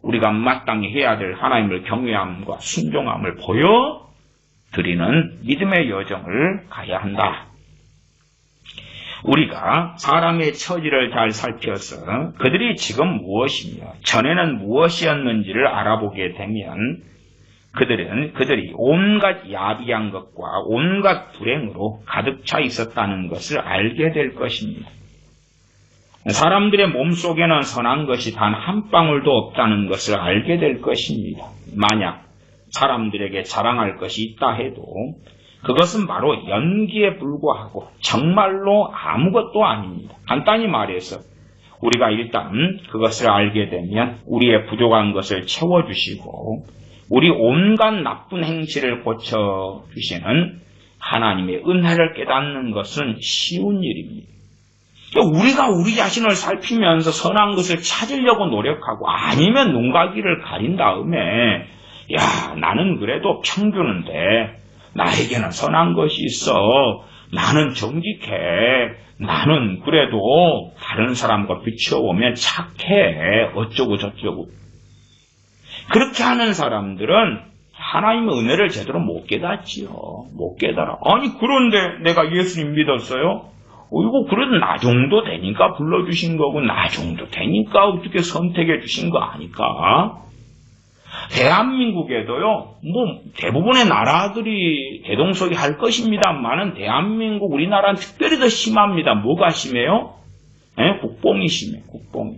[SPEAKER 1] 우리가 마땅히 해야 될 하나님을 경외함과 순종함을 보여드리는 믿음의 여정을 가야 한다. 우리가 사람의 처지를 잘 살펴서 그들이 지금 무엇이며 전에는 무엇이었는지를 알아보게 되면 그들이 온갖 야비한 것과 온갖 불행으로 가득 차 있었다는 것을 알게 될 것입니다. 사람들의 몸속에는 선한 것이 단 한 방울도 없다는 것을 알게 될 것입니다. 만약 사람들에게 자랑할 것이 있다 해도 그것은 바로 연기에 불과하고 정말로 아무것도 아닙니다. 간단히 말해서 우리가 일단 그것을 알게 되면 우리의 부족한 것을 채워주시고 우리 온갖 나쁜 행실을 고쳐주시는 하나님의 은혜를 깨닫는 것은 쉬운 일입니다. 우리가 우리 자신을 살피면서 선한 것을 찾으려고 노력하고 아니면 눈가기를 가린 다음에 야, 나는 그래도 평균인데 나에게는 선한 것이 있어. 나는 정직해. 나는 그래도 다른 사람과 비춰보면 착해. 어쩌고 저쩌고. 그렇게 하는 사람들은 하나님의 은혜를 제대로 못 깨닫지요. 못 깨달아. 아니 그런데 내가 예수님 믿었어요? 이거 그래도 나 정도 되니까 불러주신 거고 나 정도 되니까 어떻게 선택해 주신 거 아닐까? 대한민국에도요, 대부분의 나라들이 대동소이 할 것입니다만은 대한민국, 우리나라는 특별히 더 심합니다. 뭐가 심해요? 국뽕이 심해, 국뽕이.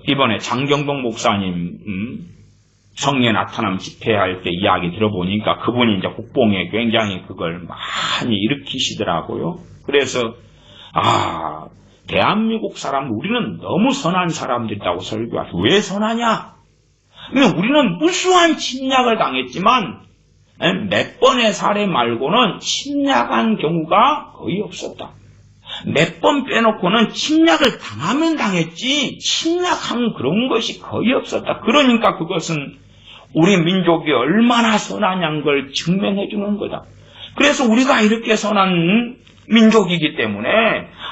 [SPEAKER 1] 이번에 장경동 목사님, 성령 나타남 집회할 때 이야기 들어보니까 그분이 이제 국뽕에 굉장히 그걸 많이 일으키시더라고요. 그래서, 대한민국 사람, 우리는 너무 선한 사람들이라고 설교하죠. 왜 선하냐? 우리는 무수한 침략을 당했지만 몇 번의 사례 말고는 침략한 경우가 거의 없었다. 몇 번 빼놓고는 침략을 당하면 당했지 침략한 그런 것이 거의 없었다. 그러니까 그것은 우리 민족이 얼마나 선하냐는 걸 증명해 주는 거다. 그래서 우리가 이렇게 선한 민족이기 때문에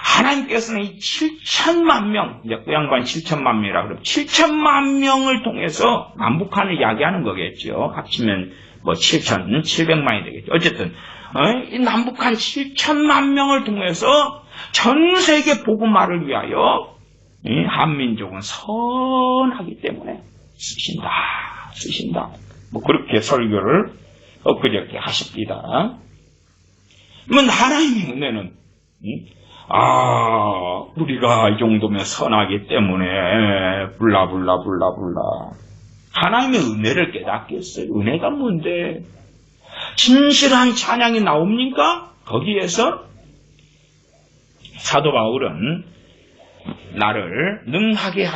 [SPEAKER 1] 하나님께서는 이 7천만 명, 이제 그 양반 7천만 명이라 그러면 7천만 명을 통해서 남북한을 이야기하는 거겠죠. 합치면 7,700만이 되겠죠. 어쨌든 이 남북한 7천만 명을 통해서 전 세계 복음화를 위하여 이 한민족은 선하기 때문에 쓰신다. 그렇게 설교를 엊그저께 하십니다. 하나님의 은혜는 우리가 이 정도면 선하기 때문에 불라 하나님의 은혜를 깨닫겠어요. 은혜가 뭔데? 진실한 찬양이 나옵니까? 거기에서 사도 바울은 나를 능하게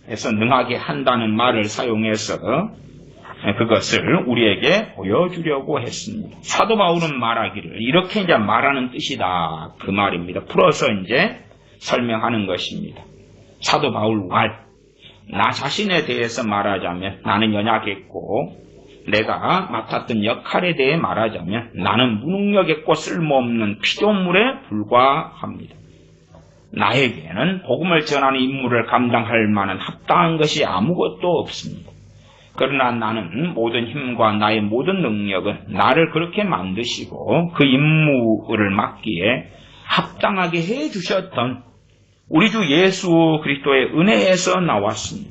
[SPEAKER 1] 해서 능하게 한다는 말을 사용해서 그것을 우리에게 보여주려고 했습니다. 사도 바울은 말하기를 이렇게 이제 말하는 뜻이다. 그 말입니다. 풀어서 이제 설명하는 것입니다. 사도 바울 말. 나 자신에 대해서 말하자면 나는 연약했고 내가 맡았던 역할에 대해 말하자면 나는 무능력했고 쓸모없는 피조물에 불과합니다. 나에게는 복음을 전하는 임무를 감당할 만한 합당한 것이 아무것도 없습니다. 그러나 나는 모든 힘과 나의 모든 능력은 나를 그렇게 만드시고 그 임무를 맡기에 합당하게 해주셨던 우리 주 예수 그리스도의 은혜에서 나왔습니다.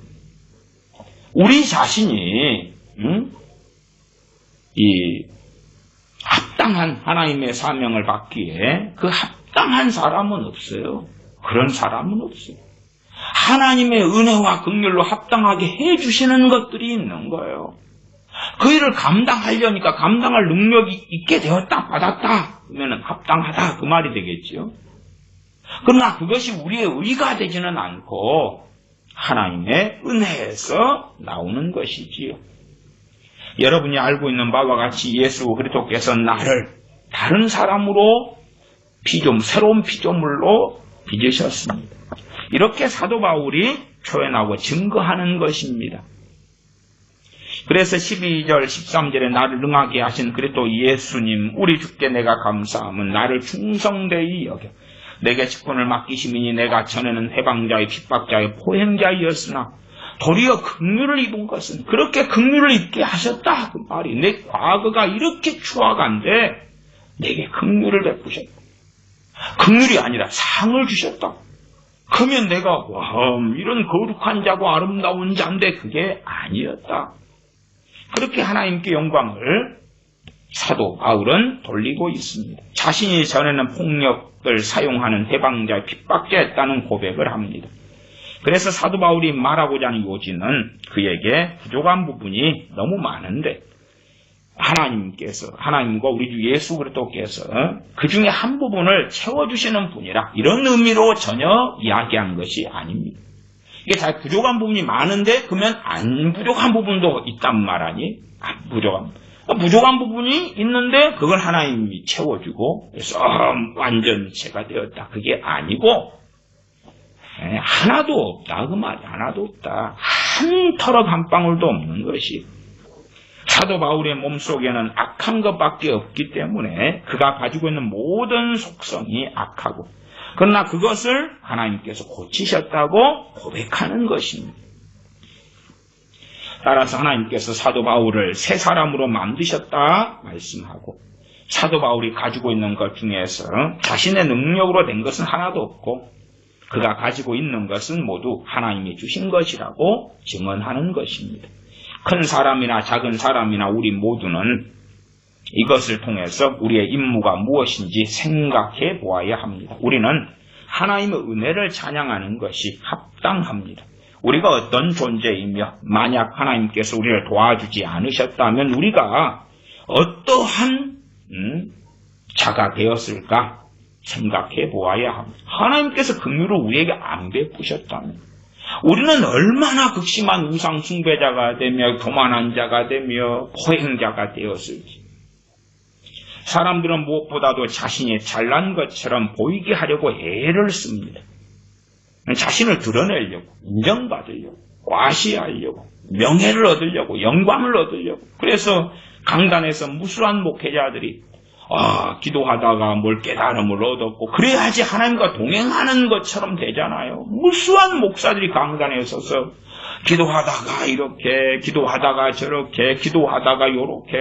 [SPEAKER 1] 우리 자신이 이 합당한 하나님의 사명을 받기에 그 합당한 사람은 없어요. 그런 사람은 없어요. 하나님의 은혜와 긍휼로 합당하게 해주시는 것들이 있는 거예요. 그 일을 감당하려니까 감당할 능력이 있게 되었다, 받았다, 그러면 합당하다, 그 말이 되겠죠. 그러나 그것이 우리의 의가 되지는 않고 하나님의 은혜에서 나오는 것이지요. 여러분이 알고 있는 바와 같이 예수 그리스도께서 나를 다른 사람으로 새로운 피조물로 빚으셨습니다. 이렇게 사도 바울이 표현하고 증거하는 것입니다. 그래서 12절 13절에 나를 능하게 하신 그리스도 예수님 우리 주께 내가 감사함은 나를 충성되이 여겨 내게 직분을 맡기심이니 내가 전에는 해방자의 핍박자의 포행자이었으나 도리어 긍휼을 입은 것은 그렇게 긍휼을 입게 하셨다. 그 말이 내 과거가 이렇게 추악한데 내게 긍휼을 베푸셨다. 긍휼이 아니라 상을 주셨다. 그러면 내가 이런 거룩한 자고 아름다운 자인데 그게 아니었다. 그렇게 하나님께 영광을 사도 바울은 돌리고 있습니다. 자신이 전에는 폭력을 사용하는 해방자의 핍박자였다는 고백을 합니다. 그래서 사도 바울이 말하고자 하는 요지는 그에게 부족한 부분이 너무 많은데 하나님과 우리 주 예수 그리스도께서 그 중에 한 부분을 채워주시는 분이라 이런 의미로 전혀 이야기한 것이 아닙니다. 이게 잘 부족한 부분이 많은데 그러면 안 부족한 부분도 있단 말 아니? 부족한 부분이 있는데 그걸 하나님이 채워주고 그래서 완전체가 되었다. 그게 아니고 하나도 없다. 그 말이 하나도 없다. 한 털업 한 방울도 없는 것이 사도 바울의 몸속에는 악한 것밖에 없기 때문에 그가 가지고 있는 모든 속성이 악하고 그러나 그것을 하나님께서 고치셨다고 고백하는 것입니다. 따라서 하나님께서 사도 바울을 새 사람으로 만드셨다 말씀하고 사도 바울이 가지고 있는 것 중에서 자신의 능력으로 된 것은 하나도 없고 그가 가지고 있는 것은 모두 하나님이 주신 것이라고 증언하는 것입니다. 큰 사람이나 작은 사람이나 우리 모두는 이것을 통해서 우리의 임무가 무엇인지 생각해 보아야 합니다. 우리는 하나님의 은혜를 찬양하는 것이 합당합니다. 우리가 어떤 존재이며 만약 하나님께서 우리를 도와주지 않으셨다면 우리가 어떠한 자가 되었을까 생각해 보아야 합니다. 하나님께서 긍휼을 우리에게 안 베푸셨다면 우리는 얼마나 극심한 우상 숭배자가 되며 교만한 자가 되며 포행자가 되었을지. 사람들은 무엇보다도 자신이 잘난 것처럼 보이게 하려고 애를 씁니다. 자신을 드러내려고, 인정받으려고, 과시하려고, 명예를 얻으려고, 영광을 얻으려고. 그래서 강단에서 무수한 목회자들이 기도하다가 뭘 깨달음을 얻었고 그래야지 하나님과 동행하는 것처럼 되잖아요. 무수한 목사들이 강단에 서서 기도하다가 이렇게, 기도하다가 저렇게, 기도하다가 요렇게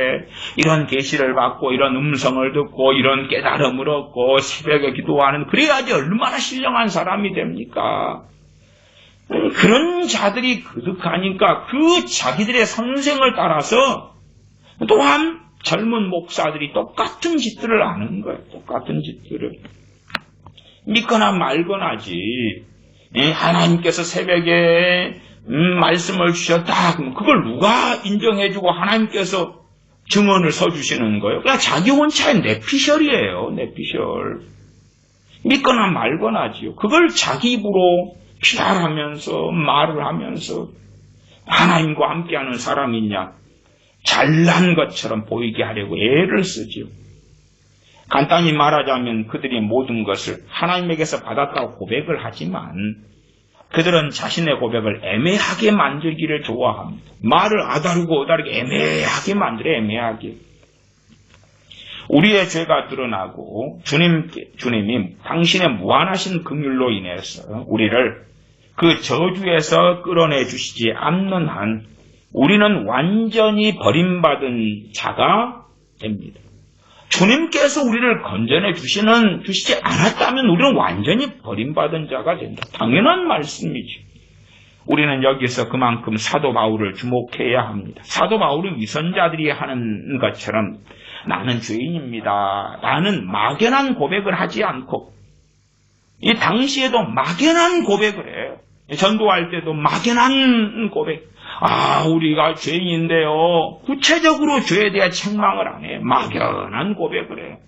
[SPEAKER 1] 이런 계시를 받고 이런 음성을 듣고 이런 깨달음을 얻고 새벽에 기도하는 그래야지 얼마나 신령한 사람이 됩니까? 그런 자들이 그득하니까 그 자기들의 선생을 따라서 또한 젊은 목사들이 똑같은 짓들을 하는 거예요. 똑같은 짓들을. 믿거나 말거나지. 하나님께서 새벽에 말씀을 주셨다. 그럼 그걸 누가 인정해주고 하나님께서 증언을 서주시는 거예요? 그냥 자기 혼자의 내피셜이에요. 내피셜. 믿거나 말거나지요. 그걸 자기 입으로 PR하면서 말을 하면서 하나님과 함께하는 사람이냐? 잘난 것처럼 보이게 하려고 애를 쓰지요. 간단히 말하자면 그들이 모든 것을 하나님에게서 받았다고 고백을 하지만 그들은 자신의 고백을 애매하게 만들기를 좋아합니다. 말을 아다르고 어다르게 애매하게 만들어 애매하게. 우리의 죄가 드러나고 주님이 당신의 무한하신 긍휼로 인해서 우리를 그 저주에서 끌어내 주시지 않는 한 우리는 완전히 버림받은 자가 됩니다. 주님께서 우리를 건져내 주시지 않았다면 우리는 완전히 버림받은 자가 된다. 당연한 말씀이지. 우리는 여기서 그만큼 사도 바울을 주목해야 합니다. 사도 바울은 위선자들이 하는 것처럼 나는 죄인입니다. 나는 막연한 고백을 하지 않고 이 당시에도 막연한 고백을 해요. 전도할 때도 막연한 고백. 우리가 죄인인데요. 구체적으로 죄에 대해 책망을 안 해. 막연한 고백을 해.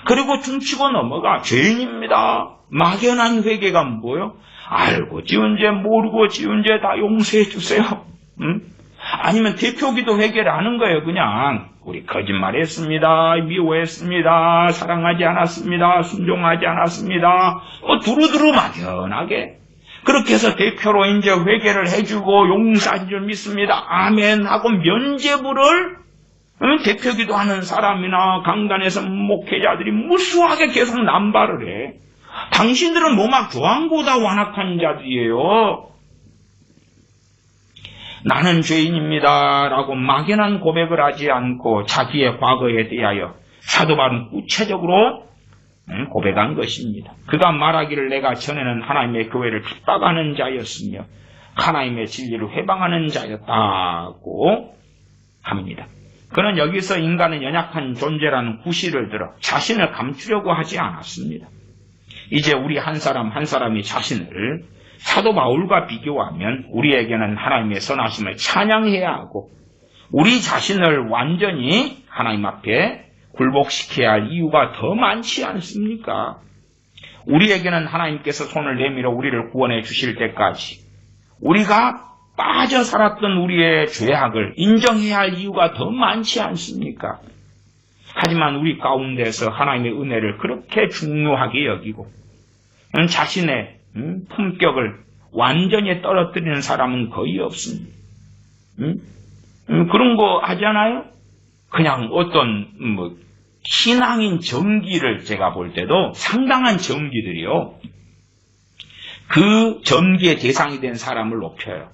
[SPEAKER 1] 그리고 퉁치고 넘어가. 죄인입니다. 막연한 회개가 뭐예요? 알고 지은 죄 모르고 지은 죄 다 용서해 주세요. 아니면 대표기도 회개를 하는 거예요. 그냥 우리 거짓말했습니다. 미워했습니다. 사랑하지 않았습니다. 순종하지 않았습니다. 두루두루 막연하게. 그렇게 해서 대표로 이제 회개를 해주고 용서한 줄 믿습니다. 아멘 하고 면죄부를 대표기도 하는 사람이나 강단에서 목회자들이 무수하게 계속 남발을 해. 당신들은 로마 교황보다 완악한 자들이에요. 나는 죄인입니다 라고 막연한 고백을 하지 않고 자기의 과거에 대하여 사도 바울은 구체적으로 고백한 것입니다. 그가 말하기를 내가 전에는 하나님의 교회를 핍박하는 자였으며 하나님의 진리를 회방하는 자였다고 합니다. 그는 여기서 인간은 연약한 존재라는 구실을 들어 자신을 감추려고 하지 않았습니다. 이제 우리 한 사람 한 사람이 자신을 사도 바울과 비교하면 우리에게는 하나님의 선하심을 찬양해야 하고 우리 자신을 완전히 하나님 앞에 굴복시켜야 할 이유가 더 많지 않습니까? 우리에게는 하나님께서 손을 내밀어 우리를 구원해 주실 때까지 우리가 빠져 살았던 우리의 죄악을 인정해야 할 이유가 더 많지 않습니까? 하지만 우리 가운데서 하나님의 은혜를 그렇게 중요하게 여기고 자신의 품격을 완전히 떨어뜨리는 사람은 거의 없습니다. 그런 거 하잖아요? 그냥 어떤 신앙인 정기를 제가 볼 때도 상당한 정기들이요. 그 정기의 대상이 된 사람을 높여요.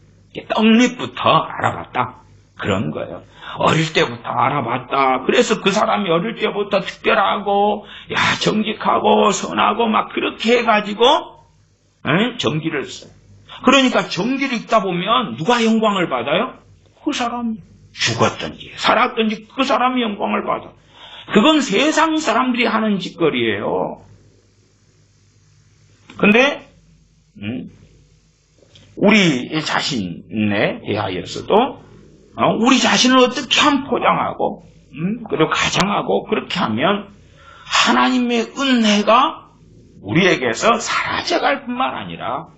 [SPEAKER 1] 떡잎부터 알아봤다. 그런 거예요. 어릴 때부터 알아봤다. 그래서 그 사람이 어릴 때부터 특별하고 정직하고 선하고 막 그렇게 해가지고 정기를 써요. 그러니까 정기를 읽다 보면 누가 영광을 받아요? 그 사람이 죽었든지 살았든지 그 사람이 영광을 받아. 그건 세상 사람들이 하는 짓거리예요. 근데 우리 자신에 대하여서도 우리 자신을 어떻게 하면 포장하고 그리고 가정하고 그렇게 하면 하나님의 은혜가 우리에게서 사라져갈 뿐만 아니라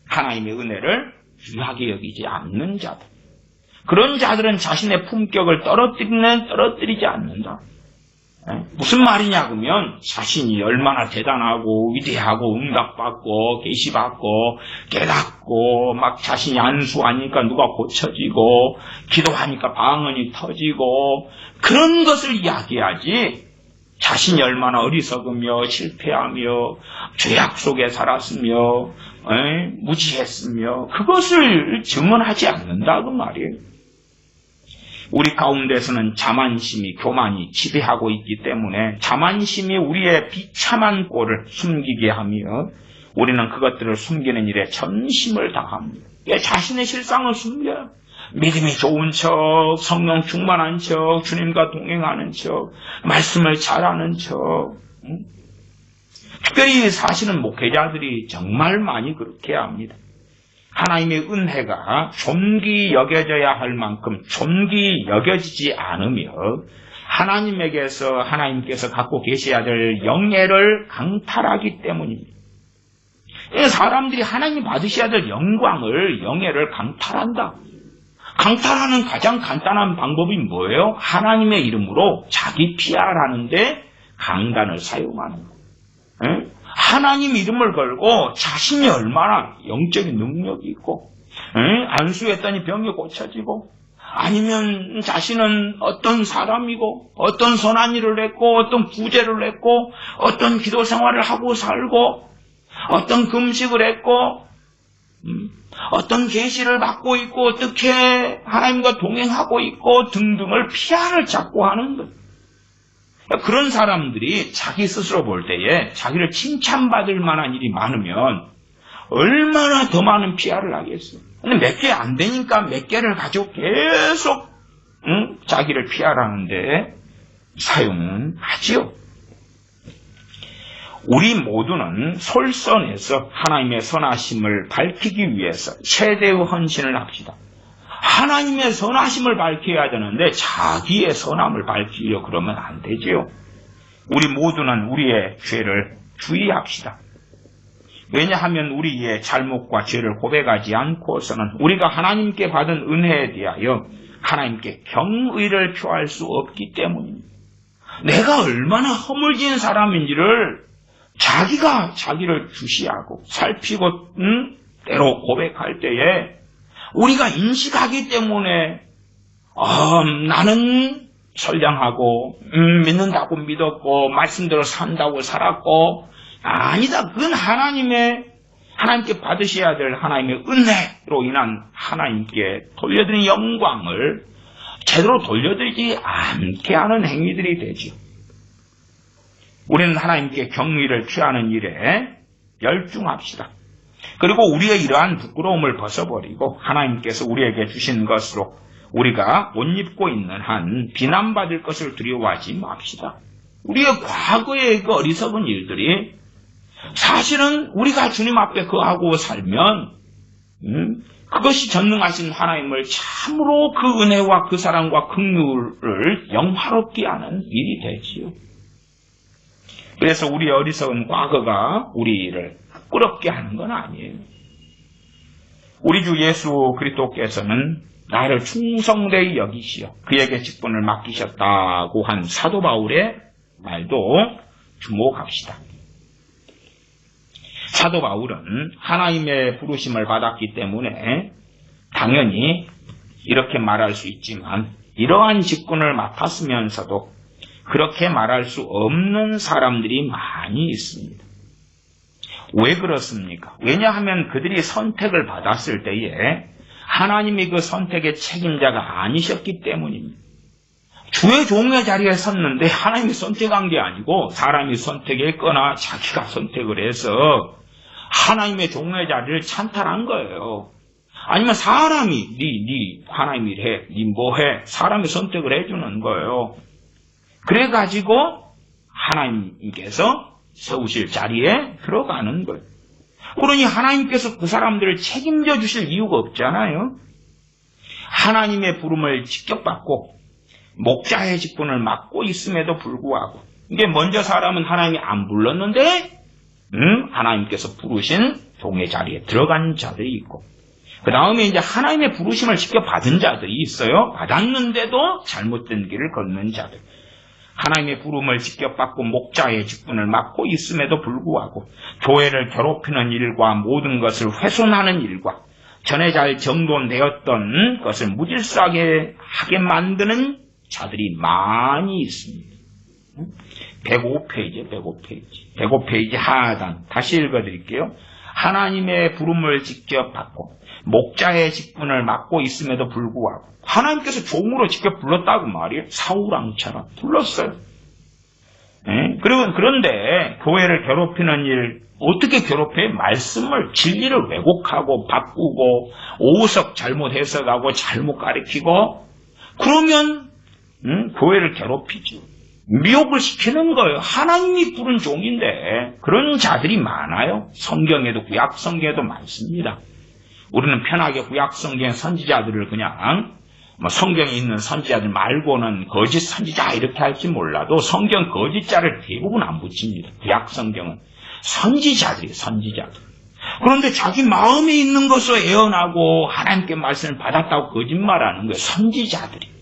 [SPEAKER 1] 하나님의 은혜를 귀하게 여기지 않는 자들, 그런 자들은 자신의 품격을 떨어뜨리지 않는다. 무슨 말이냐 그러면 자신이 얼마나 대단하고 위대하고 응답받고 계시받고 깨닫고 막 자신이 안수하니까 누가 고쳐지고 기도하니까 방언이 터지고 그런 것을 이야기하지, 자신이 얼마나 어리석으며 실패하며 죄악 속에 살았으며 무지했으며 그것을 증언하지 않는다 그 말이에요. 우리 가운데서는 자만심이 교만이 지배하고 있기 때문에 자만심이 우리의 비참한 꼴을 숨기게 하며 우리는 그것들을 숨기는 일에 전심을 다합니다. 자신의 실상을 숨겨요. 믿음이 좋은 척, 성령 충만한 척, 주님과 동행하는 척, 말씀을 잘하는 척. 특별히 사실은 목회자들이 정말 많이 그렇게 합니다. 하나님의 은혜가 존귀 여겨져야 할 만큼 존귀 여겨지지 않으며 하나님께서 갖고 계셔야 될 영예를 강탈하기 때문입니다. 사람들이 하나님 받으셔야 될 영예를 강탈한다. 강탈하는 가장 간단한 방법이 뭐예요? 하나님의 이름으로 자기 PR하는데 강단을 사용하는 거예요. 하나님 이름을 걸고 자신이 얼마나 영적인 능력이 있고 안수했더니 병이 고쳐지고 아니면 자신은 어떤 사람이고 어떤 선한 일을 했고 어떤 구제를 했고 어떤 기도 생활을 하고 살고 어떤 금식을 했고 어떤 계시를 받고 있고 어떻게 하나님과 동행하고 있고 등등을 PR을 잡고 하는 것. 그런 사람들이 자기 스스로 볼 때에 자기를 칭찬받을 만한 일이 많으면 얼마나 더 많은 PR을 하겠어요. 근데 몇 개 안 되니까 몇 개를 가지고 계속 자기를 PR하는데 사용은 하지요. 우리 모두는 솔선해서 하나님의 선하심을 밝히기 위해서 최대의 헌신을 합시다. 하나님의 선하심을 밝혀야 되는데 자기의 선함을 밝히려 그러면 안 되지요. 우리 모두는 우리의 죄를 주의합시다. 왜냐하면 우리의 잘못과 죄를 고백하지 않고서는 우리가 하나님께 받은 은혜에 대하여 하나님께 경의를 표할 수 없기 때문입니다. 내가 얼마나 허물진 사람인지를 자기가 자기를 주시하고 살피고 때로 고백할 때에 우리가 인식하기 때문에 나는 선량하고 믿는다고 믿었고 말씀대로 산다고 살았고 아니다. 그건 하나님께 받으셔야 될 하나님의 은혜로 인한 하나님께 돌려드린 영광을 제대로 돌려드리지 않게 하는 행위들이 되죠. 우리는 하나님께 경의를 표하는 일에 열중합시다. 그리고 우리의 이러한 부끄러움을 벗어버리고 하나님께서 우리에게 주신 것으로 우리가 옷 입고 있는 한 비난받을 것을 두려워하지 맙시다. 우리의 과거의 그 어리석은 일들이 사실은 우리가 주님 앞에 거하고 살면 그것이 전능하신 하나님을 참으로 그 은혜와 그 사랑과 긍휼을 영화롭게 하는 일이 되지요. 그래서 우리의 어리석은 과거가 우리를 부끄럽게 하는 건 아니에요. 우리 주 예수 그리스도께서는 나를 충성되이 여기시어 그에게 직분을 맡기셨다고 한 사도 바울의 말도 주목합시다. 사도 바울은 하나님의 부르심을 받았기 때문에 당연히 이렇게 말할 수 있지만 이러한 직분을 맡았으면서도 그렇게 말할 수 없는 사람들이 많이 있습니다. 왜 그렇습니까? 왜냐하면 그들이 선택을 받았을 때에 하나님이 그 선택의 책임자가 아니셨기 때문입니다. 주의 종의 자리에 섰는데 하나님이 선택한 게 아니고 사람이 선택했거나 자기가 선택을 해서 하나님의 종의 자리를 찬탈한 거예요. 아니면 사람이 네 하나님이 해, 네 뭐해 사람이 선택을 해주는 거예요. 그래가지고 하나님께서 세우실 자리에 들어가는 거예요. 그러니 하나님께서 그 사람들을 책임져 주실 이유가 없잖아요. 하나님의 부름을 직격받고 목자의 직분을 맡고 있음에도 불구하고 이게 먼저 사람은 하나님이 안 불렀는데 하나님께서 부르신 종의 자리에 들어간 자들이 있고 그 다음에 이제 하나님의 부르심을 직접 받은 자들이 있어요. 받았는데도 잘못된 길을 걷는 자들. 하나님의 부름을 직접 받고 목자의 직분을 맡고 있음에도 불구하고 교회를 괴롭히는 일과 모든 것을 훼손하는 일과 전에 잘 정돈되었던 것을 무질서하게 하게 만드는 자들이 많이 있습니다. 105페이지 하단 다시 읽어드릴게요. 하나님의 부름을 직접 받고 목자의 직분을 맡고 있음에도 불구하고 하나님께서 종으로 직접 불렀다고 말이에요. 사울왕처럼 불렀어요. 그런데 교회를 괴롭히는 일 어떻게 괴롭혀요? 말씀을 진리를 왜곡하고 바꾸고 오석 잘못 해석하고 잘못 가르치고 그러면 교회를 괴롭히죠. 미혹을 시키는 거예요. 하나님이 부른 종인데 그런 자들이 많아요. 성경에도 구약 성경에도 많습니다. 우리는 편하게 구약 성경 선지자들을 그냥 성경에 있는 선지자들 말고는 거짓 선지자 이렇게 할지 몰라도 성경 거짓자를 대부분 안 붙입니다. 구약 성경은 선지자들이 선지자들. 그런데 자기 마음에 있는 것을 예언하고 하나님께 말씀을 받았다고 거짓말하는 거예요. 선지자들이.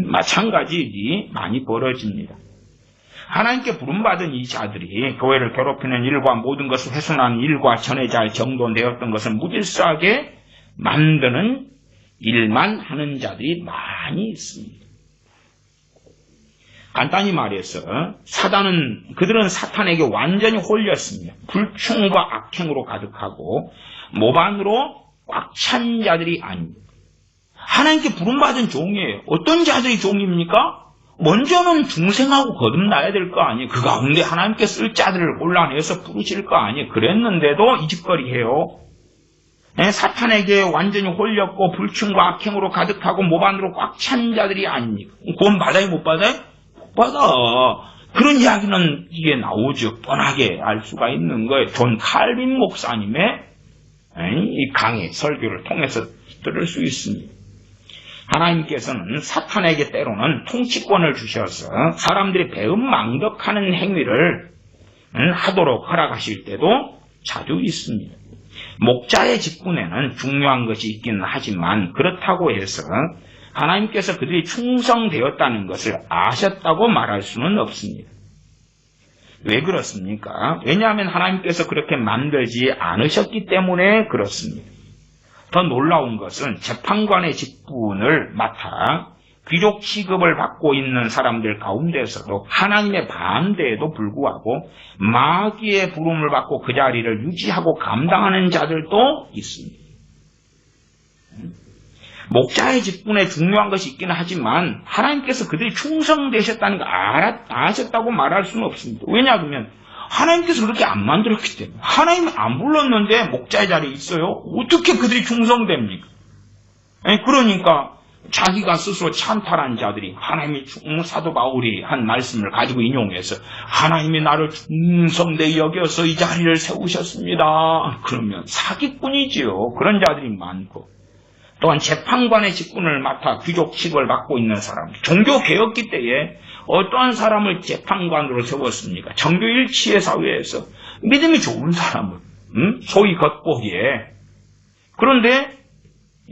[SPEAKER 1] 마찬가지 일이 많이 벌어집니다. 하나님께 부름받은 이 자들이 교회를 괴롭히는 일과 모든 것을 훼손하는 일과 전에 잘 정돈되었던 것을 무질서하게 만드는 일만 하는 자들이 많이 있습니다. 간단히 말해서 그들은 사탄에게 완전히 홀렸습니다. 불충과 악행으로 가득하고 모반으로 꽉 찬 자들이 아닙니다. 하나님께 부름받은 종이에요. 어떤 자들이 종입니까? 먼저는 중생하고 거듭나야 될 거 아니에요. 그 가운데 하나님께 쓸 자들을 골라내서 부르실 거 아니에요. 그랬는데도 이짓거리해요. 사탄에게 완전히 홀렸고 불충과 악행으로 가득하고 모반으로 꽉 찬 자들이 아닙니까? 구원 받아요? 못 받아요? 못 받아. 그런 이야기는 이게 나오죠. 뻔하게 알 수가 있는 거예요. 존 칼빈 목사님의 이 강의 설교를 통해서 들을 수 있습니다. 하나님께서는 사탄에게 때로는 통치권을 주셔서 사람들이 배은망덕하는 행위를 하도록 허락하실 때도 자주 있습니다. 목자의 직분에는 중요한 것이 있기는 하지만 그렇다고 해서 하나님께서 그들이 충성되었다는 것을 아셨다고 말할 수는 없습니다. 왜 그렇습니까? 왜냐하면 하나님께서 그렇게 만들지 않으셨기 때문에 그렇습니다. 더 놀라운 것은 재판관의 직분을 맡아 귀족 취급을 받고 있는 사람들 가운데서도 하나님의 반대에도 불구하고 마귀의 부름을 받고 그 자리를 유지하고 감당하는 자들도 있습니다. 목자의 직분에 중요한 것이 있기는 하지만 하나님께서 그들이 충성되셨다는 거 아셨다고 말할 수는 없습니다. 왜냐하면 하나님께서 그렇게 안 만들었기 때문에. 하나님 안 불렀는데 목자의 자리에 있어요? 어떻게 그들이 충성됩니까? 그러니까 자기가 스스로 찬탈한 자들이 하나님이 사도 바울이 한 말씀을 가지고 인용해서 하나님이 나를 충성되이 여겨서 이 자리를 세우셨습니다. 그러면 사기꾼이지요. 그런 자들이 많고, 또한 재판관의 직분을 맡아 귀족 취급을 받고 있는 사람, 종교개혁기 때에 어떠한 사람을 재판관으로 세웠습니까? 정교일치의 사회에서 믿음이 좋은 사람을, 소위 겉보기에. 그런데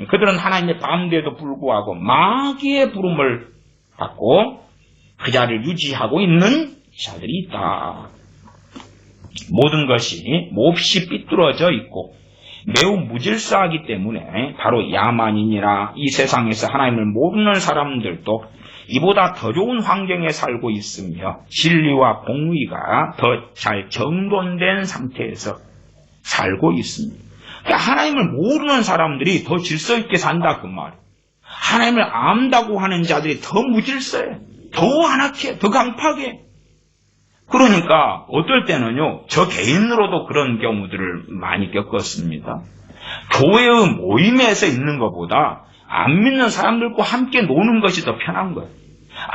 [SPEAKER 1] 그들은 하나님의 반대에도 불구하고 마귀의 부름을 받고 그 자리를 유지하고 있는 자들이 있다. 모든 것이 몹시 삐뚤어져 있고 매우 무질서하기 때문에 바로 야만인이나 이 세상에서 하나님을 모르는 사람들도 이보다 더 좋은 환경에 살고 있으며 진리와 공의가 더 잘 정돈된 상태에서 살고 있습니다. 그러니까 하나님을 모르는 사람들이 더 질서 있게 산다 그 말이에요. 하나님을 안다고 하는 자들이 더 무질서해, 더 안악해, 더 강팍해. 그러니까 어떨 때는요, 저 개인으로도 그런 경우들을 많이 겪었습니다. 교회의 모임에서 있는 것보다 안 믿는 사람들과 함께 노는 것이 더 편한 거예요.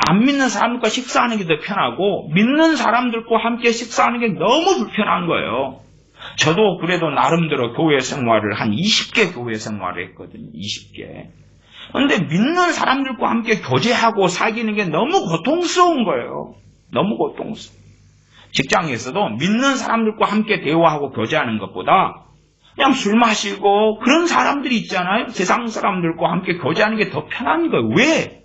[SPEAKER 1] 안 믿는 사람들과 식사하는 게 더 편하고 믿는 사람들과 함께 식사하는 게 너무 불편한 거예요. 저도 그래도 나름대로 교회 생활을 한 20개 교회 생활을 했거든요. 20개. 그런데 믿는 사람들과 함께 교제하고 사귀는 게 너무 고통스러운 거예요. 너무 고통스러워. 직장에서도 믿는 사람들과 함께 대화하고 교제하는 것보다 그냥 술 마시고 그런 사람들이 있잖아요. 세상 사람들과 함께 교제하는 게 더 편한 거예요. 왜?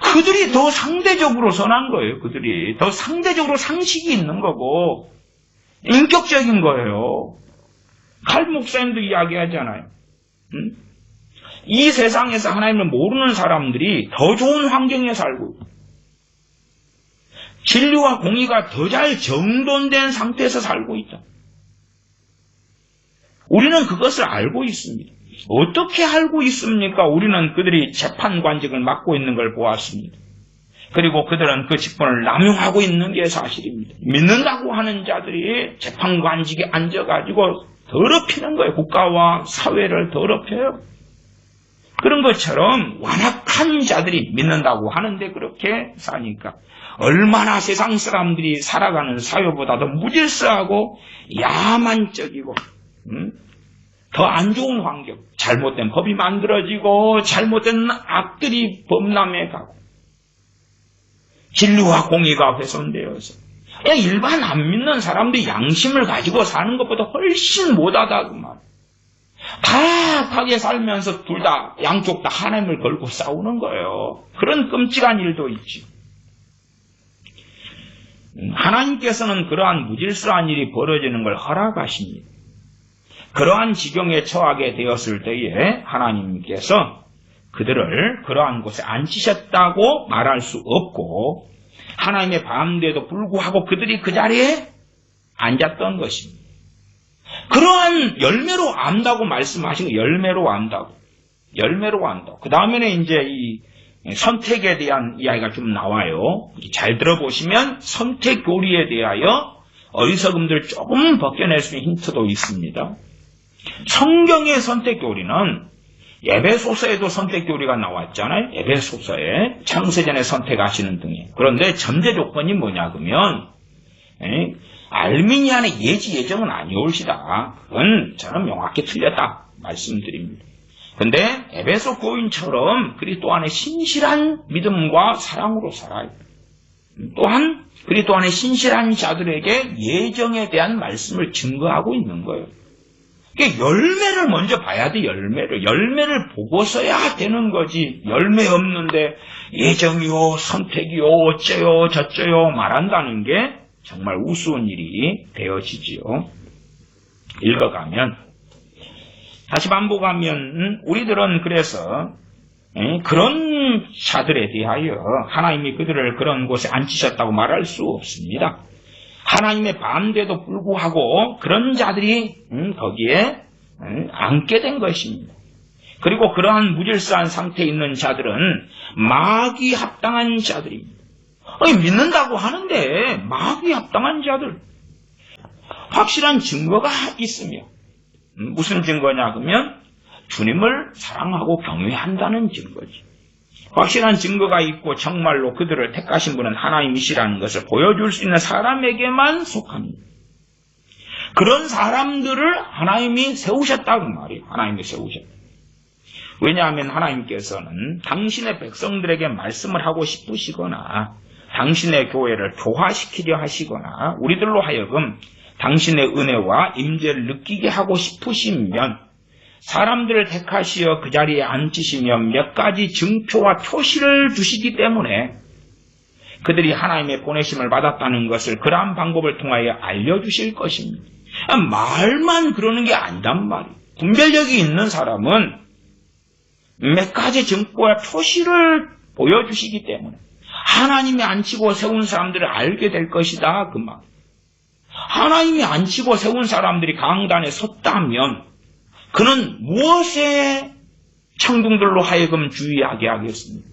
[SPEAKER 1] 그들이 더 상대적으로 선한 거예요. 그들이 더 상대적으로 상식이 있는 거고 인격적인 거예요. 칼 목사님도 이야기하잖아요. 이 세상에서 하나님을 모르는 사람들이 더 좋은 환경에 살고 진리와 공의가 더 잘 정돈된 상태에서 살고 있다. 우리는 그것을 알고 있습니다. 어떻게 알고 있습니까? 우리는 그들이 재판관직을 맡고 있는 걸 보았습니다. 그리고 그들은 그 직분을 남용하고 있는 게 사실입니다. 믿는다고 하는 자들이 재판관직에 앉아가지고 더럽히는 거예요. 국가와 사회를 더럽혀요. 그런 것처럼 완악한 자들이 믿는다고 하는데 그렇게 사니까 얼마나 세상 사람들이 살아가는 사회보다 더 무질서하고 야만적이고 더 안 좋은 환경, 잘못된 법이 만들어지고 잘못된 악들이 범람해 가고 진리와 공의가 훼손되어서 그냥 일반 안 믿는 사람들이 양심을 가지고 사는 것보다 훨씬 못하다 그 말. 다하게 살면서 둘 다 양쪽 다 하나님을 걸고 싸우는 거예요. 그런 끔찍한 일도 있지. 하나님께서는 그러한 무질서한 일이 벌어지는 걸 허락하십니다. 그러한 지경에 처하게 되었을 때에 하나님께서 그들을 그러한 곳에 앉히셨다고 말할 수 없고 하나님의 반대에도 불구하고 그들이 그 자리에 앉았던 것입니다. 그러한 열매로 안다고 말씀하신 거, 열매로 안다고. 열매로 안다고. 그 다음에는 이제 이 선택에 대한 이야기가 좀 나와요. 잘 들어보시면 선택 교리에 대하여 어리석음들 조금 벗겨낼 수 있는 힌트도 있습니다. 성경의 선택 교리는 에베소서에도 선택 교리가 나왔잖아요. 에베소서에 창세전에 선택하시는 등에. 그런데 전제 조건이 뭐냐 그러면 알미니안의 예지 예정은 아니올시다. 그건 저는 명확히 틀렸다 말씀드립니다. 근데 에베소 교인처럼 그리스도 안에 신실한 믿음과 사랑으로 살아요. 또한 그리스도 안에 신실한 자들에게 예정에 대한 말씀을 증거하고 있는 거예요. 그러니까 열매를 먼저 봐야 돼. 열매를 보고서야 되는 거지. 열매 없는데 예정이요 선택이요 어째요 저째요 말한다는 게 정말 우스운 일이 되어지지요. 읽어가면, 다시 반복하면 우리들은 그래서 그런 자들에 대하여 하나님이 그들을 그런 곳에 앉히셨다고 말할 수 없습니다. 하나님의 반대도 불구하고 그런 자들이 거기에 앉게 된 것입니다. 그리고 그러한 무질서한 상태에 있는 자들은 마귀 합당한 자들입니다. 믿는다고 하는데 마귀 합당한 자들, 확실한 증거가 있으며, 무슨 증거냐 그러면 주님을 사랑하고 경외한다는 증거지. 확실한 증거가 있고 정말로 그들을 택하신 분은 하나님이시라는 것을 보여줄 수 있는 사람에게만 속합니다. 그런 사람들을 하나님이 세우셨다고 말이에요. 하나님이 세우셨다. 왜냐하면 하나님께서는 당신의 백성들에게 말씀을 하고 싶으시거나 당신의 교회를 교화시키려 하시거나 우리들로 하여금 당신의 은혜와 임재를 느끼게 하고 싶으시면 사람들을 택하시어 그 자리에 앉히시며 몇 가지 증표와 표시를 주시기 때문에 그들이 하나님의 보내심을 받았다는 것을 그러한 방법을 통하여 알려주실 것입니다. 말만 그러는 게 아니란 말이에요. 분별력이 있는 사람은 몇 가지 증거와 표시를 보여주시기 때문에 하나님이 앉히고 세운 사람들을 알게 될 것이다 그 말. 하나님이 앉히고 세운 사람들이 강단에 섰다면 그는 무엇에 청중들로 하여금 주의하게 하겠습니까?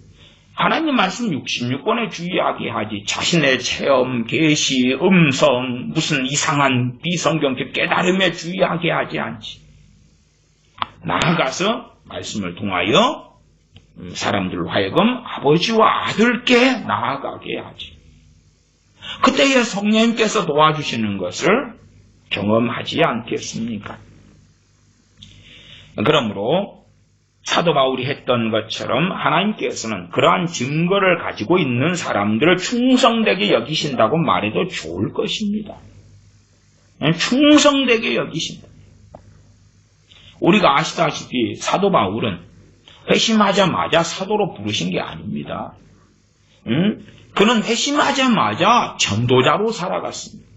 [SPEAKER 1] 하나님 말씀 66권에 주의하게 하지 자신의 체험, 계시, 음성, 무슨 이상한 비성경적 깨달음에 주의하게 하지 않지. 나아가서 말씀을 통하여 사람들로 하여금 아버지와 아들께 나아가게 하지. 그때에 성령님께서 도와주시는 것을 경험하지 않겠습니까? 그러므로 사도 바울이 했던 것처럼 하나님께서는 그러한 증거를 가지고 있는 사람들을 충성되게 여기신다고 말해도 좋을 것입니다. 충성되게 여기신다. 우리가 아시다시피 사도 바울은 회심하자마자 사도로 부르신 게 아닙니다. 그는 회심하자마자 전도자로 살아갔습니다.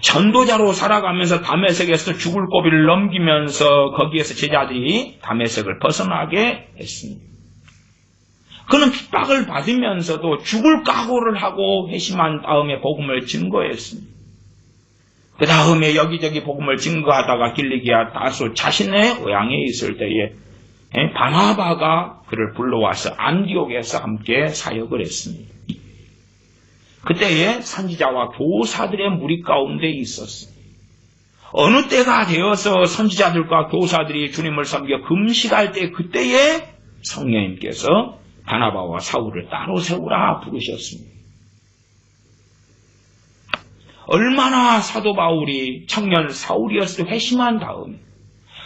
[SPEAKER 1] 전도자로 살아가면서 다메섹에서 죽을 고비를 넘기면서 거기에서 제자들이 다메섹을 벗어나게 했습니다. 그는 핍박을 받으면서도 죽을 각오를 하고 회심한 다음에 복음을 증거했습니다. 그 다음에 여기저기 복음을 증거하다가 길리기아 다소 자신의 고향에 있을 때에 바나바가 그를 불러와서 안디옥에서 함께 사역을 했습니다. 그때에 선지자와 교사들의 무리 가운데 있었습니다. 어느 때가 되어서 선지자들과 교사들이 주님을 섬겨 금식할 때 그때에 성령님께서 바나바와 사울을 따로 세우라 부르셨습니다. 얼마나 사도 바울이 청년 사울이었을 때 회심한 다음에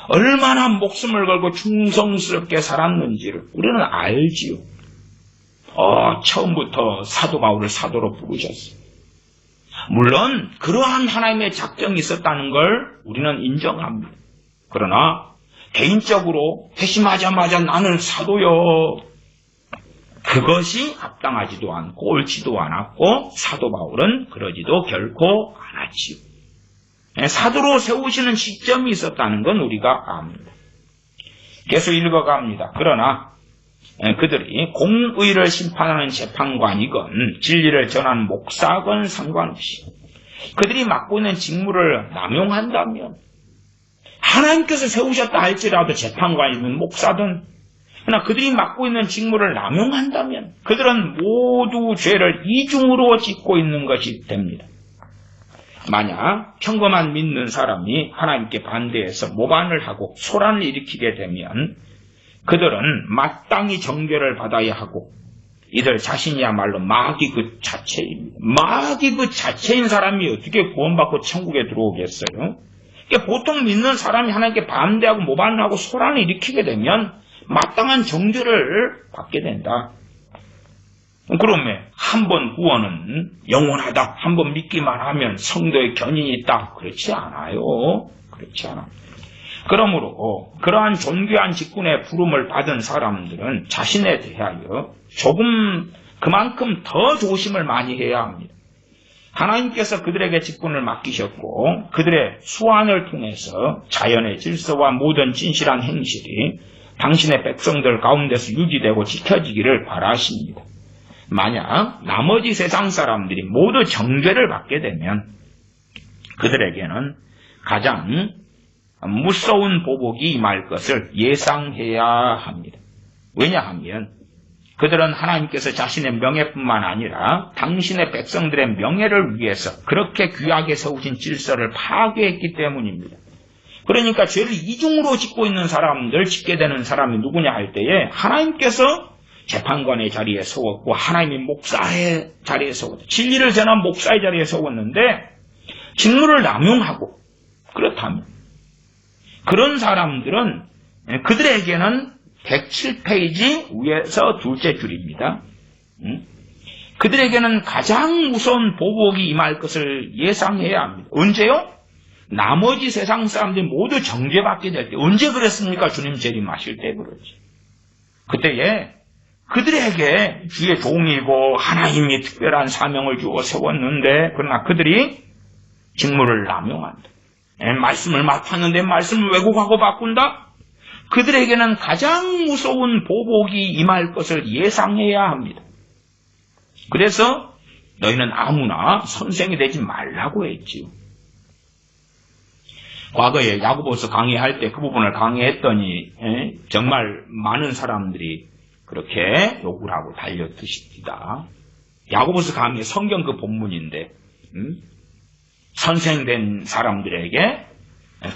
[SPEAKER 1] 얼마나 목숨을 걸고 충성스럽게 살았는지를 우리는 알지요. 처음부터 사도 바울을 사도로 부르셨어요. 물론 그러한 하나님의 작정이 있었다는 걸 우리는 인정합니다. 그러나 개인적으로 회심하자마자 나는 사도요, 그것이 합당하지도 않고 옳지도 않았고 사도 바울은 그러지도 결코 않았지요. 사도로 세우시는 시점이 있었다는 건 우리가 압니다. 계속 읽어갑니다. 그러나 그들이 공의를 심판하는 재판관이건 진리를 전하는 목사건 상관없이 그들이 맡고 있는 직무를 남용한다면 하나님께서 세우셨다 할지라도 재판관이든 목사든 그러나 그들이 맡고 있는 직무를 남용한다면 그들은 모두 죄를 이중으로 짓고 있는 것이 됩니다. 만약 평범한 믿는 사람이 하나님께 반대해서 모반을 하고 소란을 일으키게 되면 그들은 마땅히 정죄를 받아야 하고 이들 자신이야말로 마귀 그 자체입니다. 마귀 그 자체인 사람이 어떻게 구원받고 천국에 들어오겠어요? 그러니까 보통 믿는 사람이 하나님께 반대하고 모반을 하고 소란을 일으키게 되면 마땅한 정죄를 받게 된다. 그러면 한 번 구원은 영원하다. 한 번 믿기만 하면 성도의 견인이 있다. 그렇지 않아요. 그렇지 않아. 그러므로 그러한 존귀한 직분의 부름을 받은 사람들은 자신에 대하여 조금 그만큼 더 조심을 많이 해야 합니다. 하나님께서 그들에게 직분을 맡기셨고 그들의 수완을 통해서 자연의 질서와 모든 진실한 행실이 당신의 백성들 가운데서 유지되고 지켜지기를 바라십니다. 만약 나머지 세상 사람들이 모두 정죄를 받게 되면 그들에게는 가장 무서운 보복이 임할 것을 예상해야 합니다. 왜냐하면 그들은 하나님께서 자신의 명예뿐만 아니라 당신의 백성들의 명예를 위해서 그렇게 귀하게 세우신 질서를 파괴했기 때문입니다. 그러니까 죄를 이중으로 짓고 있는 사람들, 짓게 되는 사람이 누구냐 할 때에 하나님께서 재판관의 자리에 세웠고 하나님이 목사의 자리에 세웠고 진리를 전한 목사의 자리에 세웠는데 직무를 남용하고 그렇다면 그런 사람들은 그들에게는 107페이지 위에서 둘째 줄입니다. 그들에게는 가장 무서운 보복이 임할 것을 예상해야 합니다. 언제요? 나머지 세상 사람들이 모두 정죄받게 될 때. 언제 그랬습니까? 주님 재림하실 때 그러지. 그때에 그들에게 주의 종이고 하나님이 특별한 사명을 주어 세웠는데 그러나 그들이 직무를 남용한다. 말씀을 맡았는데 말씀을 왜곡하고 바꾼다? 그들에게는 가장 무서운 보복이 임할 것을 예상해야 합니다. 그래서 너희는 아무나 선생이 되지 말라고 했지요. 과거에 야고보서 강의할 때 그 부분을 강의했더니 정말 많은 사람들이 그렇게 욕을 하고 달려드십니다. 야고보서 강의 성경 그 본문인데 선생된 사람들에게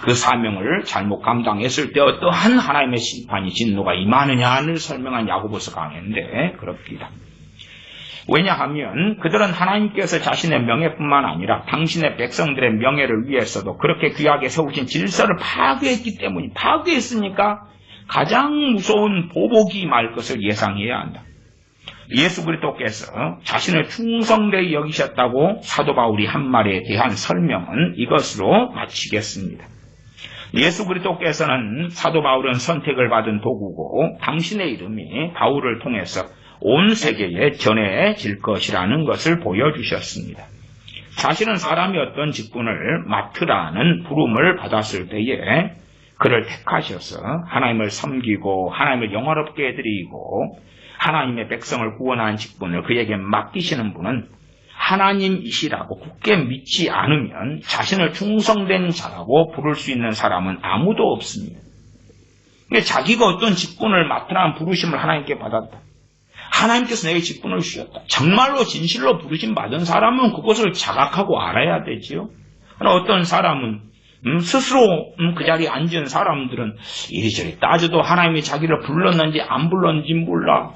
[SPEAKER 1] 그 사명을 잘못 감당했을 때 어떠한 하나님의 심판이 진노가 임하느냐를 설명한 야고보서 강의인데 그렇습니다. 왜냐하면 그들은 하나님께서 자신의 명예뿐만 아니라 당신의 백성들의 명예를 위해서도 그렇게 귀하게 세우신 질서를 파괴했기 때문에 파괴했으니까 가장 무서운 보복이 임할 것을 예상해야 한다. 예수 그리스도께서 자신을 충성되이 여기셨다고 사도 바울이 한 말에 대한 설명은 이것으로 마치겠습니다. 예수 그리스도께서는 사도 바울은 선택을 받은 도구고 당신의 이름이 바울을 통해서 온 세계에 전해질 것이라는 것을 보여주셨습니다. 자신은 사람이 어떤 직분을 맡으라는 부름을 받았을 때에 그를 택하셔서 하나님을 섬기고 하나님을 영화롭게 해드리고 하나님의 백성을 구원하는 직분을 그에게 맡기시는 분은 하나님이시라고 굳게 믿지 않으면 자신을 충성된 자라고 부를 수 있는 사람은 아무도 없습니다. 자기가 어떤 직분을 맡으라는 부르심을 하나님께 받았다. 하나님께서 내게 직분을 주셨다. 정말로 진실로 부르심 받은 사람은 그것을 자각하고 알아야 되지요. 그러나 어떤 사람은 스스로 그 자리에 앉은 사람들은 이리저리 따져도 하나님이 자기를 불렀는지 안 불렀는지 몰라.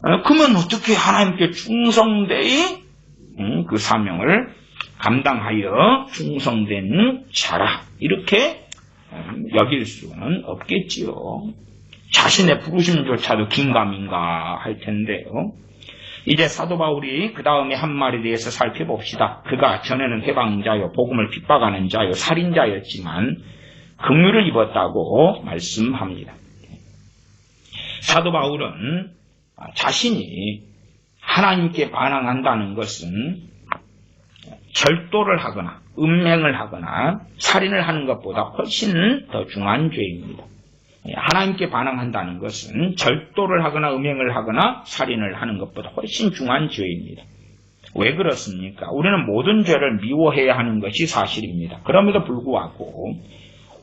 [SPEAKER 1] 그러면 어떻게 하나님께 충성되이 그 사명을 감당하여 충성된 자라 이렇게 여길 수는 없겠지요. 자신의 부르심조차도 긴가민가 할 텐데요. 이제 사도 바울이 그 다음에 한 말에 대해서 살펴봅시다. 그가 전에는 해방자요 복음을 핍박하는 자요 살인자였지만 긍휼을 입었다고 말씀합니다. 사도 바울은 자신이 하나님께 반항한다는 것은 절도를 하거나 음행을 하거나 살인을 하는 것보다 훨씬 더 중한 죄입니다. 하나님께 반항한다는 것은 절도를 하거나 음행을 하거나 살인을 하는 것보다 훨씬 중한 죄입니다. 왜 그렇습니까? 우리는 모든 죄를 미워해야 하는 것이 사실입니다. 그럼에도 불구하고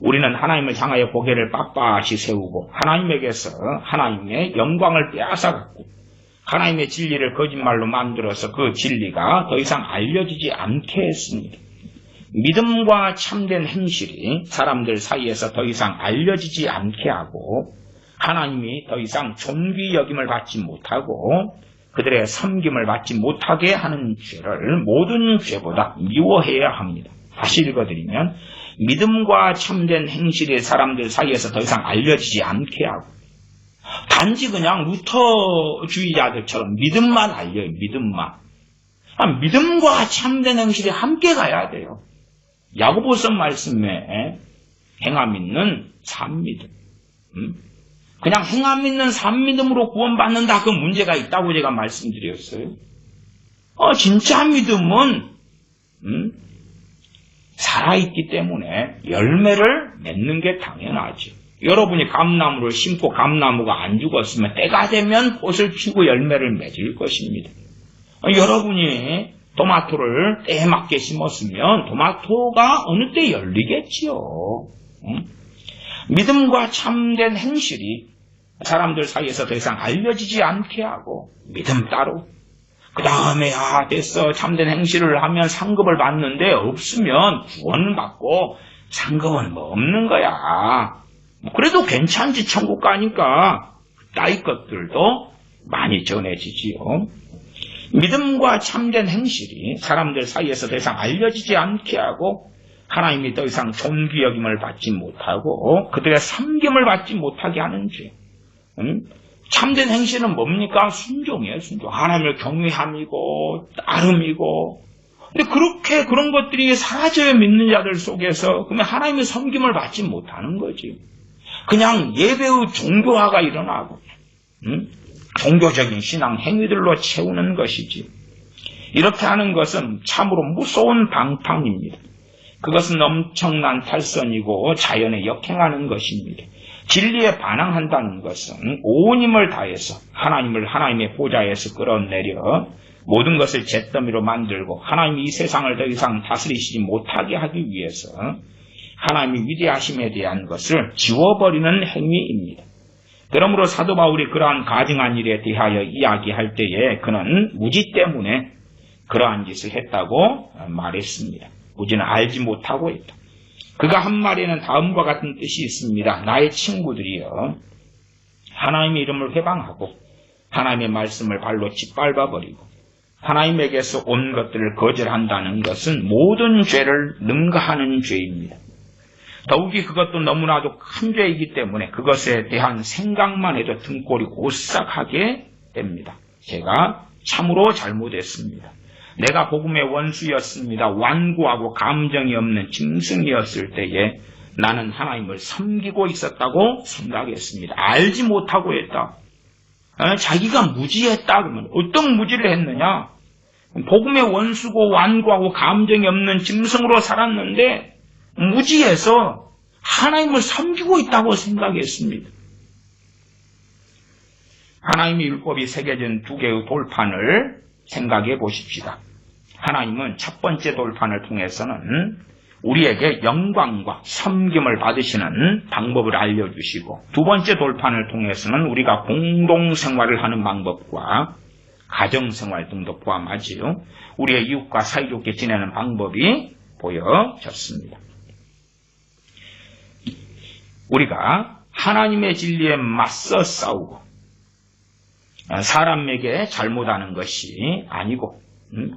[SPEAKER 1] 우리는 하나님을 향하여 고개를 빳빳이 세우고 하나님에게서 하나님의 영광을 빼앗아갔고 하나님의 진리를 거짓말로 만들어서 그 진리가 더 이상 알려지지 않게 했습니다. 믿음과 참된 행실이 사람들 사이에서 더 이상 알려지지 않게 하고 하나님이 더 이상 존귀 여김을 받지 못하고 그들의 섬김을 받지 못하게 하는 죄를 모든 죄보다 미워해야 합니다. 다시 읽어드리면 믿음과 참된 행실이 사람들 사이에서 더 이상 알려지지 않게 하고 단지 그냥 루터주의자들처럼 믿음만 알려요. 믿음만. 믿음과 참된 행실이 함께 가야 돼요. 야고보서 말씀에 행함 있는 산믿음. 그냥 행함 있는 산믿음으로 구원받는다. 그 문제가 있다고 제가 말씀드렸어요. 진짜 믿음은 살아있기 때문에 열매를 맺는 게 당연하죠. 여러분이 감나무를 심고 감나무가 안 죽었으면 때가 되면 꽃을 피우고 열매를 맺을 것입니다. 여러분이 토마토를 때에 맞게 심었으면 토마토가 어느 때 열리겠지요. 믿음과 참된 행실이 사람들 사이에서 더 이상 알려지지 않게 하고 믿음 따로 그 다음에 됐어 참된 행실을 하면 상급을 받는데 없으면 구원을 받고 상급은 뭐 없는 거야. 그래도 괜찮지 천국 가니까 따위 것들도 많이 전해지지요. 믿음과 참된 행실이 사람들 사이에서 더 이상 알려지지 않게 하고 하나님이 더 이상 존귀 여김을 받지 못하고 그들의 섬김을 받지 못하게 하는 죄. 참된 행실은 뭡니까? 순종이에요. 순종. 하나님을 경외함이고 따름이고. 근데 그렇게 그런 것들이 사라져야 믿는 자들 속에서 그러면 하나님의 섬김을 받지 못하는 거지. 그냥 예배의 종교화가 일어나고 종교적인 신앙 행위들로 채우는 것이지. 이렇게 하는 것은 참으로 무서운 방탕입니다. 그것은 엄청난 탈선이고 자연에 역행하는 것입니다. 진리에 반항한다는 것은 온 힘을 다해서 하나님을 하나님의 보좌에서 끌어내려 모든 것을 잿더미로 만들고 하나님이 이 세상을 더 이상 다스리시지 못하게 하기 위해서 하나님의 위대하심에 대한 것을 지워버리는 행위입니다. 그러므로 사도 바울이 그러한 가증한 일에 대하여 이야기할 때에 그는 무지 때문에 그러한 짓을 했다고 말했습니다. 무지는 알지 못하고 있다. 그가 한 말에는 다음과 같은 뜻이 있습니다. 나의 친구들이여 하나님의 이름을 회방하고 하나님의 말씀을 발로 짓밟아버리고 하나님에게서 온 것들을 거절한다는 것은 모든 죄를 능가하는 죄입니다. 더욱이 그것도 너무나도 큰 죄이기 때문에 그것에 대한 생각만 해도 등골이 오싹하게 됩니다. 제가 참으로 잘못했습니다. 내가 복음의 원수였습니다. 완고하고 감정이 없는 짐승이었을 때에 나는 하나님을 섬기고 있었다고 생각했습니다. 알지 못하고 했다. 자기가 무지했다 그러면 어떤 무지를 했느냐? 복음의 원수고 완고하고 감정이 없는 짐승으로 살았는데 무지해서 하나님을 섬기고 있다고 생각했습니다. 하나님의 율법이 새겨진 두 개의 돌판을 생각해 보십시다. 하나님은 첫 번째 돌판을 통해서는 우리에게 영광과 섬김을 받으시는 방법을 알려주시고 두 번째 돌판을 통해서는 우리가 공동생활을 하는 방법과 가정생활 등도 포함하지요. 우리의 이웃과 사이좋게 지내는 방법이 보여졌습니다. 우리가 하나님의 진리에 맞서 싸우고 사람에게 잘못하는 것이 아니고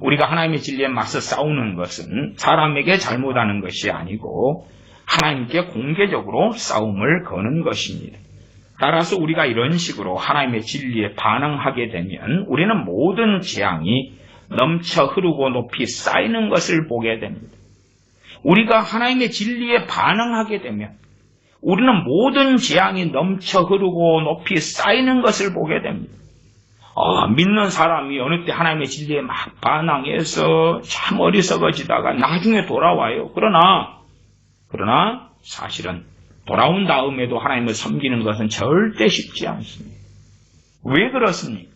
[SPEAKER 1] 우리가 하나님의 진리에 맞서 싸우는 것은 사람에게 잘못하는 것이 아니고 하나님께 공개적으로 싸움을 거는 것입니다. 따라서 우리가 이런 식으로 하나님의 진리에 반항하게 되면 우리는 모든 재앙이 넘쳐 흐르고 높이 쌓이는 것을 보게 됩니다. 우리가 하나님의 진리에 반항하게 되면 우리는 모든 재앙이 넘쳐 흐르고 높이 쌓이는 것을 보게 됩니다. 믿는 사람이 어느 때 하나님의 진리에 막 반항해서 참 어리석어지다가 나중에 돌아와요. 그러나 사실은 돌아온 다음에도 하나님을 섬기는 것은 절대 쉽지 않습니다. 왜 그렇습니까?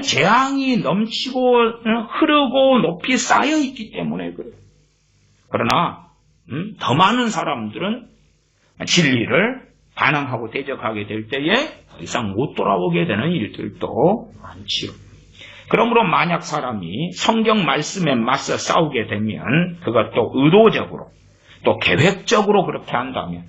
[SPEAKER 1] 재앙이 넘치고 흐르고 높이 쌓여 있기 때문에 그래요. 그러나 더 많은 사람들은 진리를 반항하고 대적하게 될 때에 더 이상 못 돌아오게 되는 일들도 많지요. 그러므로 만약 사람이 성경 말씀에 맞서 싸우게 되면 그것도 의도적으로 또 계획적으로 그렇게 한다면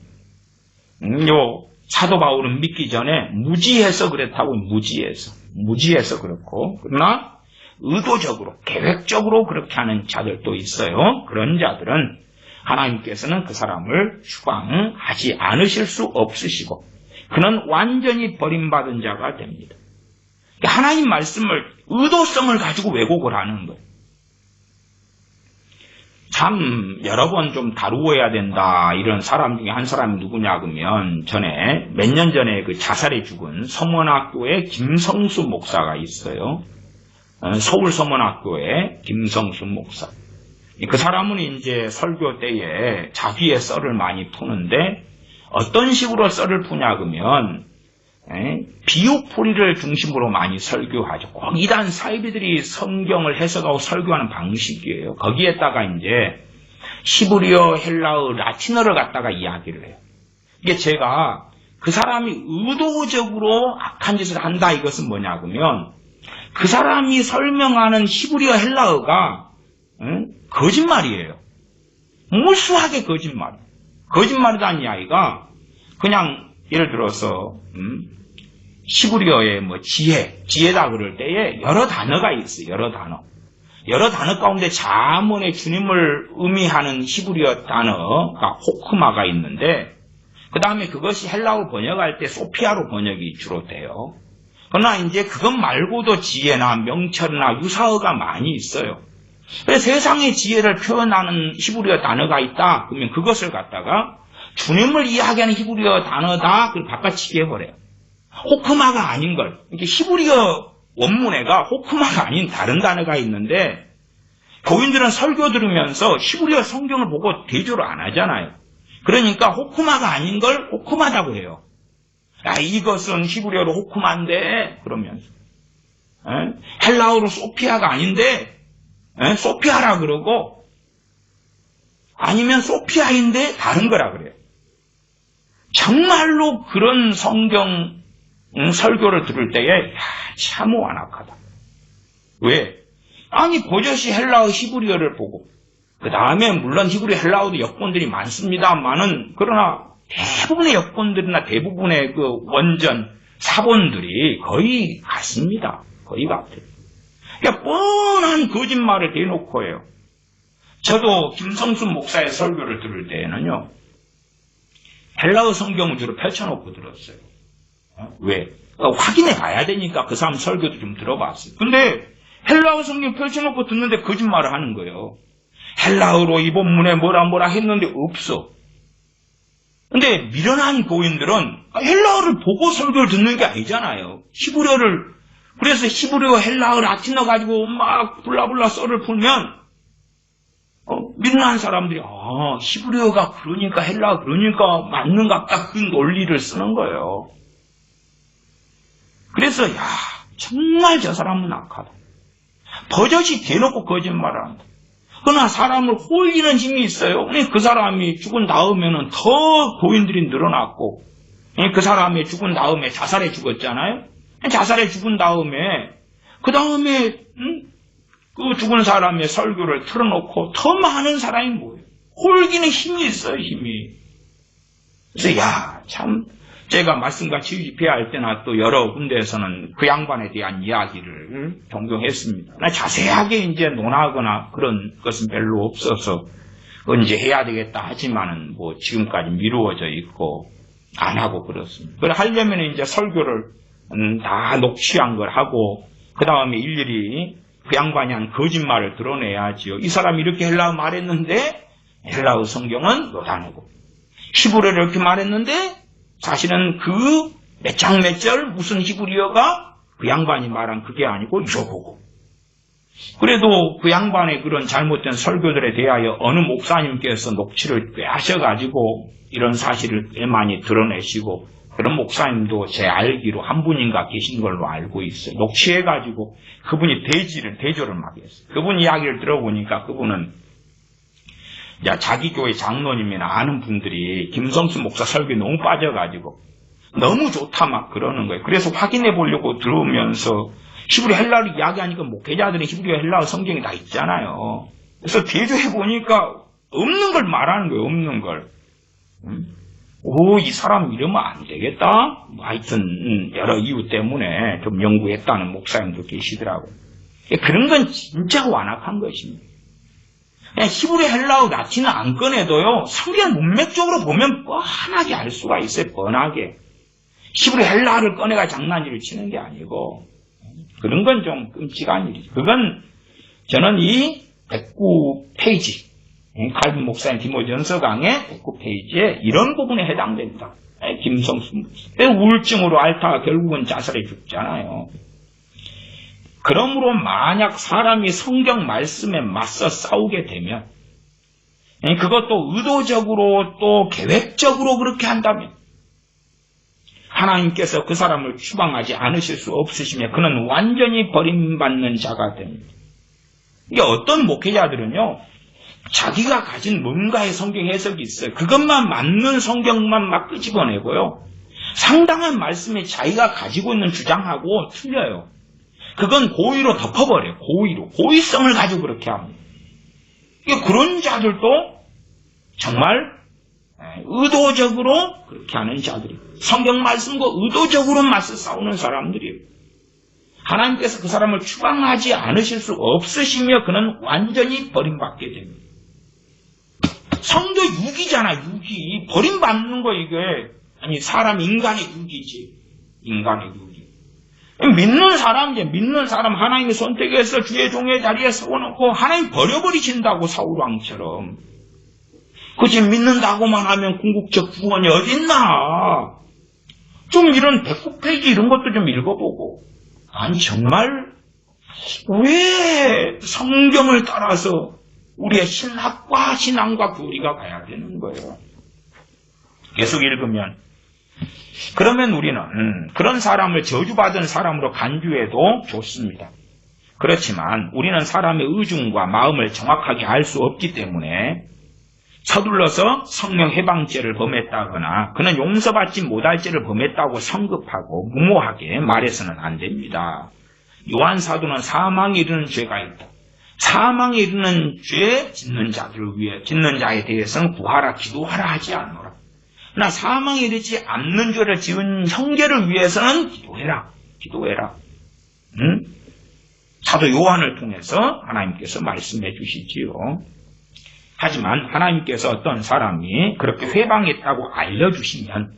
[SPEAKER 1] 사도 바울은 믿기 전에 무지해서 그랬다고 무지해서 그렇고 그러나 의도적으로 계획적으로 그렇게 하는 자들도 있어요. 그런 자들은 하나님께서는 그 사람을 추방하지 않으실 수 없으시고 그는 완전히 버림받은 자가 됩니다. 하나님 말씀을 의도성을 가지고 왜곡을 하는 거예요. 참 여러 번 좀 다루어야 된다 이런 사람 중에 한 사람이 누구냐 그러면 전에 몇 년 전에 그 자살해 죽은 성원학교의 김성수 목사가 있어요. 서울서문학교의 김성수 목사. 그 사람은 이제 설교 때에 자기의 썰을 많이 푸는데 어떤 식으로 썰을 푸냐 그러면 비유풀이를 중심으로 많이 설교하죠. 꼭 이단 사이비들이 성경을 해석하고 설교하는 방식이에요. 거기에다가 이제 히브리어, 헬라어, 라틴어를 갖다가 이야기를 해요. 이게 제가 그 사람이 의도적으로 악한 짓을 한다 이것은 뭐냐 그러면 그 사람이 설명하는 히브리어, 헬라어가 거짓말이에요. 무수하게 거짓말. 거짓말이라는 이야기가 그냥 예를 들어서 히브리어의 뭐 지혜다 그럴 때에 여러 단어가 있어요. 여러 단어 가운데 자문의 주님을 의미하는 히브리어 단어가 호크마가 있는데 그 다음에 그것이 헬라어로 번역할 때 소피아로 번역이 주로 돼요. 그러나 이제 그것 말고도 지혜나 명철이나 유사어가 많이 있어요. 그래서 세상의 지혜를 표현하는 히브리어 단어가 있다. 그러면 그것을 갖다가 주님을 이야기하는 히브리어 단어다. 그걸 바꿔치기 해버려요. 호크마가 아닌 걸. 이게 히브리어 원문에가 호크마가 아닌 다른 단어가 있는데 교인들은 설교 들으면서 히브리어 성경을 보고 대조를 안 하잖아요. 그러니까 호크마가 아닌 걸 호크마다고 해요. 야, 이것은 히브리어로 호크마인데 그러면서 헬라어로 소피아가 아닌데 소피아라 그러고 아니면 소피아인데 다른 거라 그래요. 정말로 그런 성경 설교를 들을 때에 참 완악하다. 왜? 아니 버젓이 헬라어 히브리어를 보고 그 다음에 물론 히브리 헬라어도 역본들이 많습니다만은 그러나 대부분의 역본들이나 대부분의 그 원전 사본들이 거의 같습니다. 거의 같아요. 그러니까 뻔한 거짓말을 대놓고 해요. 저도 김성수 목사의 설교를 들을 때에는요. 헬라어 성경을 주로 펼쳐놓고 들었어요. 왜? 확인해 봐야 되니까 그 사람 설교도 좀 들어봤어요. 근데 헬라어 성경 펼쳐놓고 듣는데 거짓말을 하는 거예요. 헬라어로 이 본문에 뭐라 했는데 없어. 근데 미련한 교인들은 헬라어를 보고 설교를 듣는 게 아니잖아요. 히브리어를 그래서 히브리어, 헬라어, 라틴어 가지고 막 불라불라 썰을 풀면 미련한 사람들이 히브리어가 그러니까 헬라어 그러니까 맞는갑다 그 논리를 쓰는 거예요. 그래서 정말 저 사람은 악하다. 버젓이 대놓고 거짓말을 한다. 그러나 사람을 홀리는 힘이 있어요. 그 사람이 죽은 다음에는 더 교인들이 늘어났고 그 사람이 죽은 다음에 자살해 죽었잖아요. 자살해 죽은 다음에 그 다음에 그 죽은 사람의 설교를 틀어놓고 더 많은 사람이 모여요. 홀기는 힘이 있어요. 힘이. 그래서 참 제가 말씀과 치유집회할 할 때나 또 여러 군데에서는 그 양반에 대한 이야기를 종종했습니다. 자세하게 이제 논하거나 그런 것은 별로 없어서 언제 해야 되겠다 하지만은 뭐 지금까지 미루어져 있고 안 하고 그렇습니다. 그걸 하려면 이제 설교를 다 녹취한 걸 하고 그 다음에 일일이 그 양반이 한 거짓말을 드러내야지요. 이 사람이 이렇게 헬라어 말했는데 헬라어 성경은 요 단어고 히브리어를 이렇게 말했는데 사실은 그 몇 장 몇 절 무슨 히브리어가 그 양반이 말한 그게 아니고 이거고. 그래도 그 양반의 그런 잘못된 설교들에 대하여 어느 목사님께서 녹취를 꽤 하셔가지고 이런 사실을 꽤 많이 드러내시고 그런 목사님도 제 알기로 한 분인가 계신 걸로 알고 있어요. 녹취해가지고 그분이 대조를 막 했어요. 그분 이야기를 들어보니까 그분은 자기 교회 장로님이나 아는 분들이 김성수 목사 설교에 너무 빠져가지고 너무 좋다 막 그러는 거예요. 그래서 확인해 보려고 들으면서 히브리 헬라어를 이야기하니까 목회자들이 히브리 헬라어 성경이 다 있잖아요. 그래서 대조해 보니까 없는 걸 말하는 거예요. 없는 걸. 이 사람 이러면 안 되겠다. 하여튼 여러 이유 때문에 좀 연구했다는 목사님도 계시더라고요. 그런 건 진짜 완악한 것입니다. 그냥 히브리 헬라어 라틴어 안 꺼내도요. 성경 문맥적으로 보면 뻔하게 알 수가 있어요. 뻔하게. 히브리 헬라어를 꺼내가 장난질을 치는 게 아니고 그런 건 좀 끔찍한 일이죠. 그건 저는 이 109페이지 칼빈 목사님 디모전서 강의 109페이지에 이런 부분에 해당된다. 김성수 우울증으로 앓다가 결국은 자살해 죽잖아요. 그러므로 만약 사람이 성경 말씀에 맞서 싸우게 되면, 그것도 의도적으로 또 계획적으로 그렇게 한다면 하나님께서 그 사람을 추방하지 않으실 수 없으시며 그는 완전히 버림받는 자가 됩니다. 이게 어떤 목회자들은요, 자기가 가진 뭔가의 성경 해석이 있어요. 그것만 맞는 성경만 막 끄집어내고요, 상당한 말씀에 자기가 가지고 있는 주장하고 틀려요. 그건 고의로 덮어버려요. 고의성을 가지고 그렇게 합니다. 그런 자들도 정말 의도적으로 그렇게 하는 자들이, 성경 말씀과 의도적으로 맞서 싸우는 사람들이에요. 하나님께서 그 사람을 추방하지 않으실 수 없으시며 그는 완전히 버림받게 됩니다. 성도 육이잖아, 육이. 버림받는 거 이게. 아니, 인간의 육이지. 인간의 육이. 믿는 사람 하나님이 선택해서 주의 종의 자리에 세워놓고 하나님 버려버리신다고, 사울왕처럼. 그치, 믿는다고만 하면 궁극적 구원이 어딨나. 좀 이런 109페이지 이런 것도 좀 읽어보고, 아니 정말 왜 성경을 따라서 우리의 신학과 신앙과 교리가 가야 되는 거예요. 계속 읽으면, 그러면 우리는 그런 사람을 저주받은 사람으로 간주해도 좋습니다. 그렇지만 우리는 사람의 의중과 마음을 정확하게 알 수 없기 때문에 서둘러서 성령 해방죄를 범했다거나 그는 용서받지 못할 죄를 범했다고 성급하고 무모하게 말해서는 안 됩니다. 요한 사도는 사망에 이르는 죄가 있다. 사망에 이르는 죄 짓는 자에 대해서는 구하라 기도하라 하지 않노라. 그러나 사망에 이르지 않는 죄를 지은 형제를 위해서는 기도해라. 사도 요한을 통해서 하나님께서 말씀해 주시지요. 하지만 하나님께서 어떤 사람이 그렇게 회방했다고 알려주시면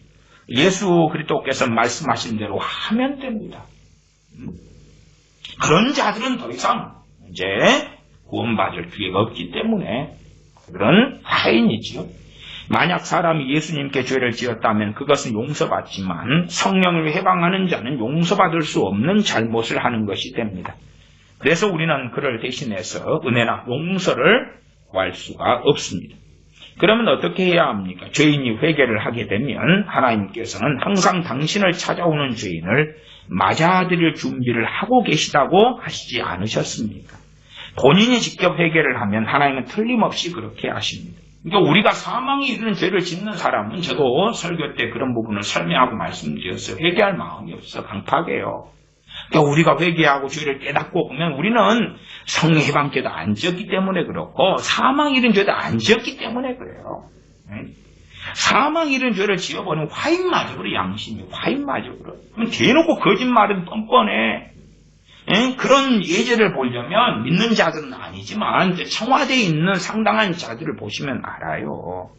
[SPEAKER 1] 예수 그리스도께서 말씀하신 대로 하면 됩니다. 그런 자들은 더 이상 이제 구원받을 기회가 없기 때문에 그런 타인이지요. 만약 사람이 예수님께 죄를 지었다면 그것은 용서받지만 성령을 회방하는 자는 용서받을 수 없는 잘못을 하는 것이 됩니다. 그래서 우리는 그를 대신해서 은혜나 용서를 구할 수가 없습니다. 그러면 어떻게 해야 합니까? 죄인이 회개를 하게 되면 하나님께서는 항상 당신을 찾아오는 죄인을 맞아들일 준비를 하고 계시다고 하시지 않으셨습니까? 본인이 직접 회개를 하면 하나님은 틀림없이 그렇게 하십니다. 그러니까 우리가 사망에 이르는 죄를 짓는 사람은, 저도 설교 때 그런 부분을 설명하고 말씀드렸어요. 회개할 마음이 없어. 강팍해요. 그러니까 우리가 회개하고 죄를 깨닫고 보면 우리는 성령 해방죄도 안 지었기 때문에 그렇고 사망에 이른 죄도 안 지었기 때문에 그래요. 사망에 이른 죄를 지어버리면 화인마저 그래. 양심이 화인마저 그래. 그럼 대놓고 거짓말은 뻔뻔해. 그런 예제를 보려면 믿는 자들은 아니지만 청와대에 있는 상당한 자들을 보시면 알아요.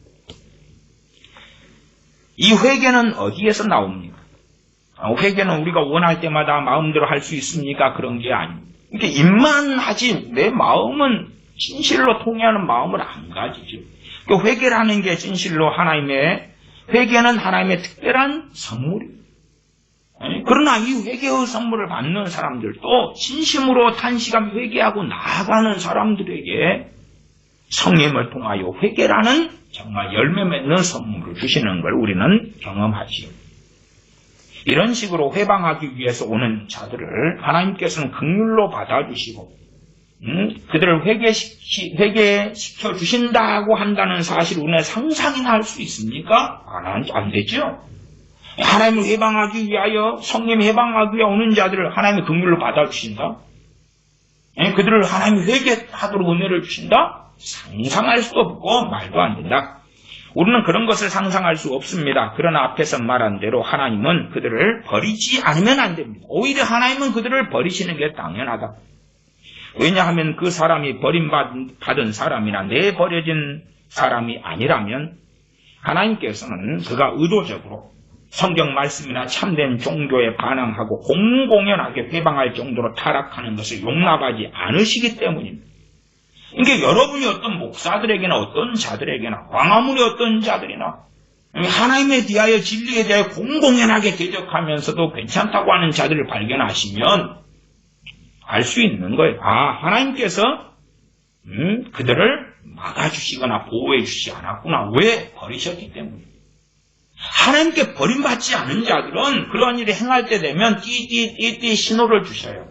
[SPEAKER 1] 이 회개는 어디에서 나옵니까? 회개는 우리가 원할 때마다 마음대로 할 수 있습니까? 그런 게 아닙니다. 이렇게 입만 하지 내 마음은 진실로 통해하는 마음을 안 가지죠. 회개라는 게 진실로 회개는 하나님의 특별한 선물입니다. 그러나 이 회개의 선물을 받는 사람들도 진심으로 탄식하며 회개하고 나아가는 사람들에게 성령을 통하여 회개라는 정말 열매 맺는 선물을 주시는 걸 우리는 경험하지요. 이런 식으로 회방하기 위해서 오는 자들을 하나님께서는 긍휼로 받아주시고 그들을 회개시켜 주신다고 한다는 사실 우리는 상상이나 할 수 있습니까? 안 되죠. 하나님을 회방하기 위하여, 성령 회방하기 위하여 오는 자들을 하나님의 긍휼로 받아주신다? 그들을 하나님이 회개하도록 은혜를 주신다? 상상할 수 없고 말도 안 된다. 우리는 그런 것을 상상할 수 없습니다. 그러나 앞에서 말한 대로 하나님은 그들을 버리지 않으면 안 됩니다. 오히려 하나님은 그들을 버리시는 게 당연하다. 왜냐하면 그 사람이 버림받은 사람이나 내버려진 사람이 아니라면 하나님께서는 그가 의도적으로 성경 말씀이나 참된 종교에 반항하고 공공연하게 회방할 정도로 타락하는 것을 용납하지 않으시기 때문입니다. 이게 여러분이 어떤 목사들에게나 어떤 자들에게나 광화문의 어떤 자들이나 하나님에 대하여 진리에 대하여 공공연하게 대적하면서도 괜찮다고 하는 자들을 발견하시면 알 수 있는 거예요. 하나님께서 그들을 막아주시거나 보호해주시지 않았구나. 왜? 버리셨기 때문에. 하나님께 버림받지 않은 자들은 그런 일을 행할 때 되면 띠띠 신호를 주셔요.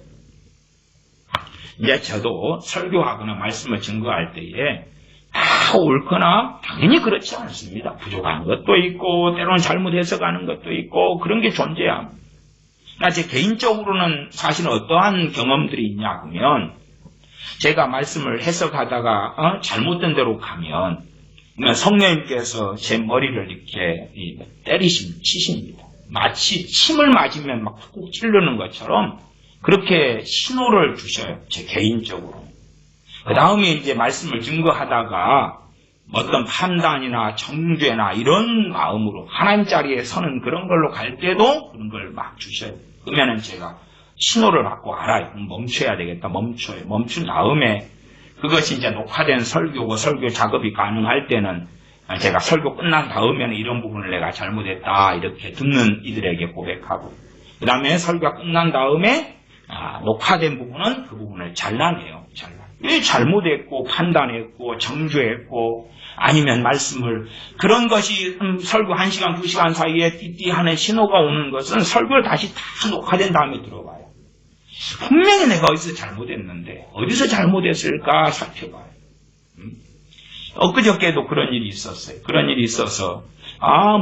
[SPEAKER 1] 이제 저도 설교하거나 말씀을 증거할 때에 다 옳거나 당연히 그렇지 않습니다. 부족한 것도 있고 때로는 잘못 해석하는 것도 있고 그런 게 존재합니다. 제 개인적으로는 사실 어떠한 경험들이 있냐 하면 제가 말씀을 해석하다가 잘못된 대로 가면 성령님께서 제 머리를 이렇게 치십니다. 마치 침을 맞으면 막 푹 찌르는 것처럼 그렇게 신호를 주셔요. 제 개인적으로. 그 다음에 이제 말씀을 증거하다가 어떤 판단이나 정죄나 이런 마음으로 하나님 자리에 서는 그런 걸로 갈 때도 그런 걸 막 주셔요. 그러면은 제가 신호를 받고 알아요. 멈춰야 되겠다. 멈춰요. 멈춘 다음에 그것이 이제 녹화된 설교고 설교 작업이 가능할 때는 제가 설교 끝난 다음에는 이런 부분을 내가 잘못했다. 이렇게 듣는 이들에게 고백하고 그 다음에 설교가 끝난 다음에 녹화된 부분은 그 부분을 잘라내요. 왜 잘못했고 판단했고 정죄했고 아니면 말씀을 그런 것이 설교 1시간 2시간 사이에 띠띠하는 신호가 오는 것은 설교를 다시 다 녹화된 다음에 들어봐요. 분명히 내가 어디서 잘못했는데 어디서 잘못했을까 살펴봐요. 엊그저께도 그런 일이 있었어요. 그런 일이 있어서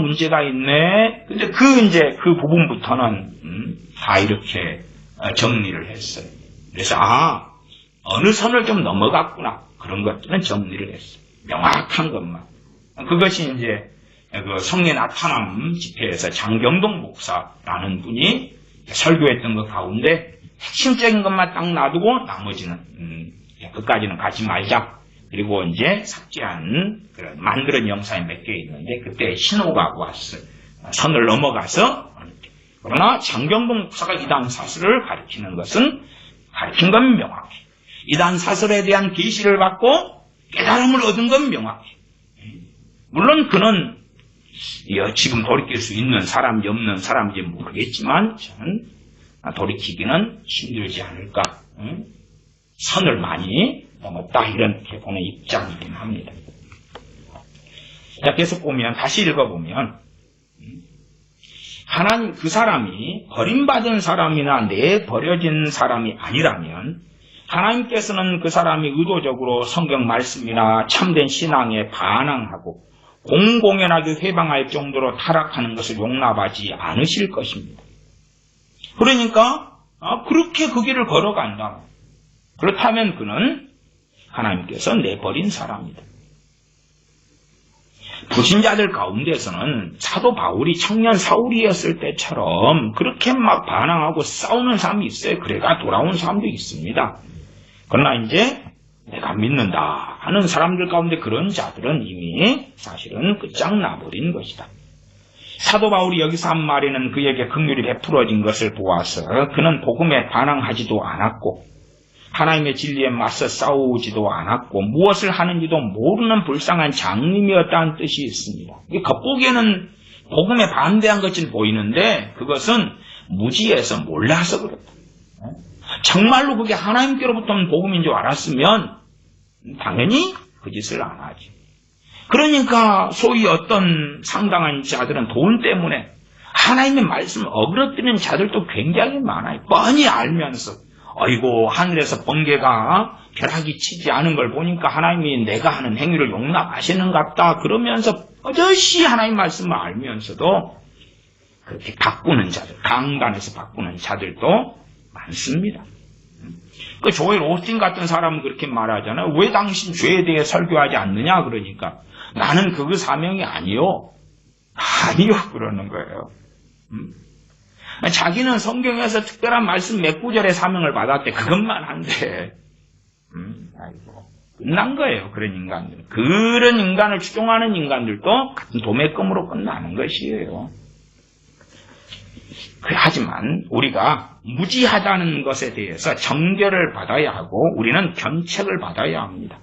[SPEAKER 1] 문제가 있네. 근데 그 부분부터는 다 이렇게 정리를 했어요. 그래서 어느 선을 좀 넘어갔구나. 그런 것들은 정리를 했어요. 명확한 것만. 그것이 이제 그 성령 나타남 집회에서 장경동 목사라는 분이 설교했던 것 가운데 핵심적인 것만 딱 놔두고 나머지는 그까지는 가지 말자. 그리고 이제 삭제한 만드는 영상이 몇 개 있는데 그때 신호가 왔어요. 선을 넘어가서 그러나 장경동 목사가 이단 사슬을 가르치는 것은 가르친 건 명확해. 이단 사슬에 대한 계시를 받고 깨달음을 얻은 건 명확해. 물론 그는 지금 돌이킬 수 있는 사람인지 없는 사람인지 모르겠지만 저는 돌이키기는 힘들지 않을까. 선을 많이 넘었다 이렇게 보는 입장이긴 합니다. 자, 계속 보면 다시 읽어보면 하나님 그 사람이 버림받은 사람이나 내버려진 사람이 아니라면 하나님께서는 그 사람이 의도적으로 성경 말씀이나 참된 신앙에 반항하고 공공연하게 회방할 정도로 타락하는 것을 용납하지 않으실 것입니다. 그러니까 그렇게 그 길을 걸어간다. 그렇다면 그는 하나님께서 내버린 사람이다. 불신자들 가운데서는 사도 바울이 청년 사울이었을 때처럼 그렇게 막 반항하고 싸우는 사람이 있어요. 그래가 돌아온 사람도 있습니다. 그러나 이제 내가 믿는다 하는 사람들 가운데 그런 자들은 이미 사실은 끝장나버린 것이다. 사도 바울이 여기서 한 말에는 그에게 긍휼이 베풀어진 것을 보아서 그는 복음에 반항하지도 않았고 하나님의 진리에 맞서 싸우지도 않았고 무엇을 하는지도 모르는 불쌍한 장님이었다는 뜻이 있습니다. 겉보기에는 복음에 반대한 것처럼 보이는데 그것은 무지해서 몰라서 그렇다. 정말로 그게 하나님께로부터 온 복음인 줄 알았으면 당연히 그 짓을 안 하지. 그러니까 소위 어떤 상당한 자들은 돈 때문에 하나님의 말씀을 어그러뜨리는 자들도 굉장히 많아요. 뻔히 알면서 아이고 하늘에서 번개가 벼락이 치지 않은 걸 보니까 하나님이 내가 하는 행위를 용납하시는갑다 그러면서 어저씨 하나님 말씀을 알면서도 그렇게 바꾸는 자들, 강단에서 바꾸는 자들도 많습니다. 그 조엘 오스틴 같은 사람은 그렇게 말하잖아요. 왜 당신 죄에 대해 설교하지 않느냐 그러니까 나는 그 사명이 아니요 그러는 거예요. 자기는 성경에서 특별한 말씀 몇 구절의 사명을 받았대. 그것만 한데 아이고 끝난 거예요. 그런 인간들. 그런 인간을 추종하는 인간들도 같은 도매금으로 끝나는 것이에요. 하지만 우리가 무지하다는 것에 대해서 정죄를 받아야 하고 우리는 견책을 받아야 합니다.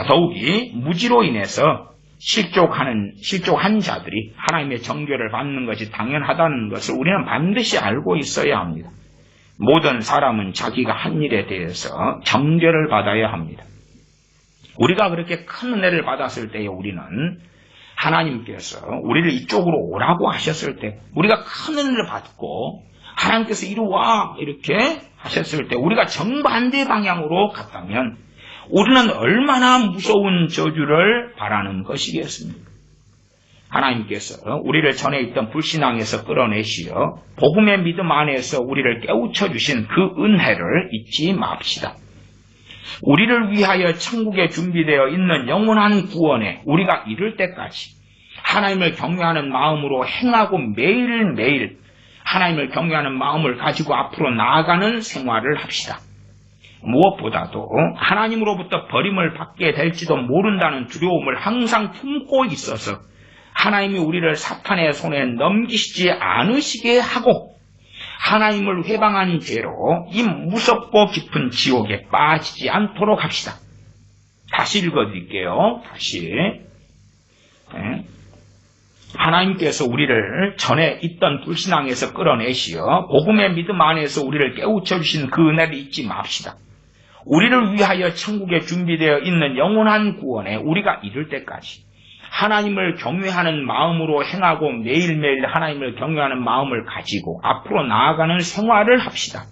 [SPEAKER 1] 더욱이 무지로 인해서 실족한 자들이 하나님의 정죄를 받는 것이 당연하다는 것을 우리는 반드시 알고 있어야 합니다. 모든 사람은 자기가 한 일에 대해서 정죄를 받아야 합니다. 우리가 그렇게 큰 은혜를 받았을 때에 우리는 하나님께서 우리를 이쪽으로 오라고 하셨을 때, 우리가 큰 은혜를 받고 하나님께서 이리 와 이렇게 하셨을 때 우리가 정반대 방향으로 갔다면 우리는 얼마나 무서운 저주를 바라는 것이겠습니까? 하나님께서 우리를 전에 있던 불신앙에서 끌어내시어 복음의 믿음 안에서 우리를 깨우쳐 주신 그 은혜를 잊지 맙시다. 우리를 위하여 천국에 준비되어 있는 영원한 구원에 우리가 이를 때까지 하나님을 경외하는 마음으로 행하고 매일매일 하나님을 경외하는 마음을 가지고 앞으로 나아가는 생활을 합시다. 무엇보다도 하나님으로부터 버림을 받게 될지도 모른다는 두려움을 항상 품고 있어서 하나님이 우리를 사탄의 손에 넘기시지 않으시게 하고 하나님을 회방한 죄로 이 무섭고 깊은 지옥에 빠지지 않도록 합시다. 다시 읽어드릴게요. 다시. 하나님께서 우리를 전에 있던 불신앙에서 끌어내시어 복음의 믿음 안에서 우리를 깨우쳐 주신 그 은혜를 잊지 맙시다. 우리를 위하여 천국에 준비되어 있는 영원한 구원에 우리가 이를 때까지 하나님을 경외하는 마음으로 행하고 매일매일 하나님을 경외하는 마음을 가지고 앞으로 나아가는 생활을 합시다.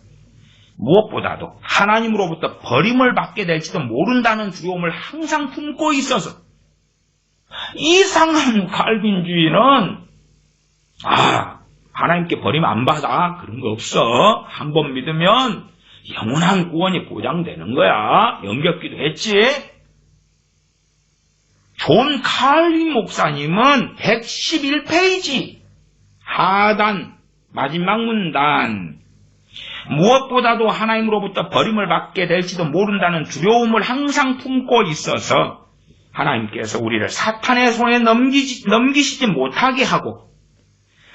[SPEAKER 1] 무엇보다도 하나님으로부터 버림을 받게 될지도 모른다는 두려움을 항상 품고 있어서 이상한 칼빈주의는 하나님께 버림 안 받아 그런 거 없어. 한번 믿으면 영원한 구원이 보장되는 거야. 연결기도 했지. 존 칼빈 목사님은 111페이지 하단 마지막 문단 무엇보다도 하나님으로부터 버림을 받게 될지도 모른다는 두려움을 항상 품고 있어서 하나님께서 우리를 사탄의 손에 넘기시지 못하게 하고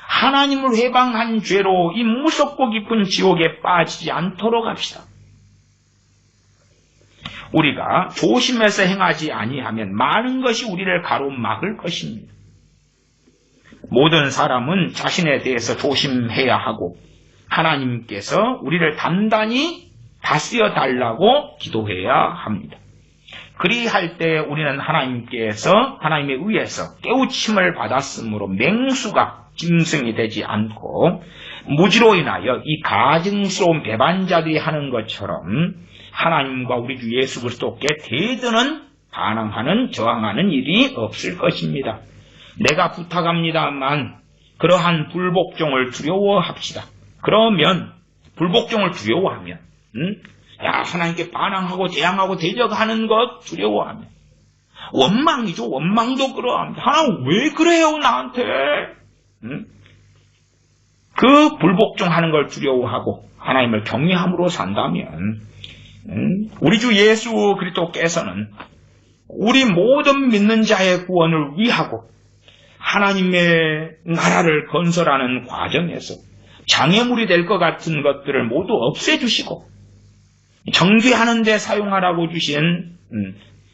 [SPEAKER 1] 하나님을 회방한 죄로 이 무섭고 깊은 지옥에 빠지지 않도록 합시다. 우리가 조심해서 행하지 아니하면 많은 것이 우리를 가로막을 것입니다. 모든 사람은 자신에 대해서 조심해야 하고 하나님께서 우리를 단단히 다스려 달라고 기도해야 합니다. 그리할 때 우리는 하나님에 의해서 깨우침을 받았으므로 맹수가 짐승이 되지 않고 무지로 인하여 이 가증스러운 배반자들이 하는 것처럼 하나님과 우리 주 예수 그리스도께 대드는 반항하는 저항하는 일이 없을 것입니다. 내가 부탁합니다만 그러한 불복종을 두려워합시다. 그러면 불복종을 두려워하면 하나님께 반항하고 재앙하고 대적하는 것 두려워하면 원망이죠. 원망도 그러합니다. 하나님 왜 그래요 나한테? 그 불복종하는 걸 두려워하고 하나님을 경외함으로 산다면 우리 주 예수 그리스도께서는 우리 모든 믿는 자의 구원을 위하고 하나님의 나라를 건설하는 과정에서 장애물이 될 것 같은 것들을 모두 없애주시고 정죄하는 데 사용하라고 주신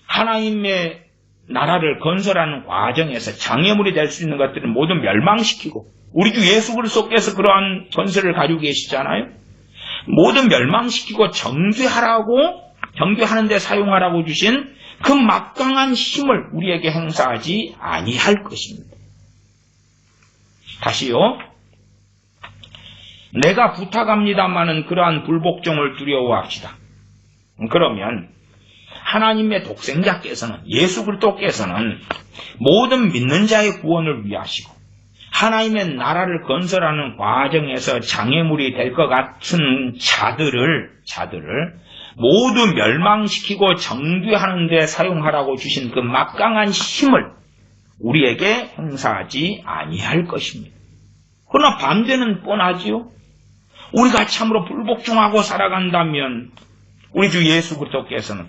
[SPEAKER 1] 하나님의 나라를 건설하는 과정에서 장애물이 될 수 있는 것들을 모두 멸망시키고 우리 주 예수 그리스도께서 그러한 건설을 가지고 계시잖아요. 모두 멸망시키고 정죄하는 데 사용하라고 주신 그 막강한 힘을 우리에게 행사하지 아니할 것입니다. 다시요. 내가 부탁합니다마는 그러한 불복종을 두려워합시다. 그러면 하나님의 독생자께서는 예수 그리스도께서는 모든 믿는 자의 구원을 위하시고 하나님의 나라를 건설하는 과정에서 장애물이 될 것 같은 자들을 모두 멸망시키고 정죄하는 데 사용하라고 주신 그 막강한 힘을 우리에게 행사하지 아니할 것입니다. 그러나 반대는 뻔하지요. 우리가 참으로 불복종하고 살아간다면 우리 주 예수 그리스도께서는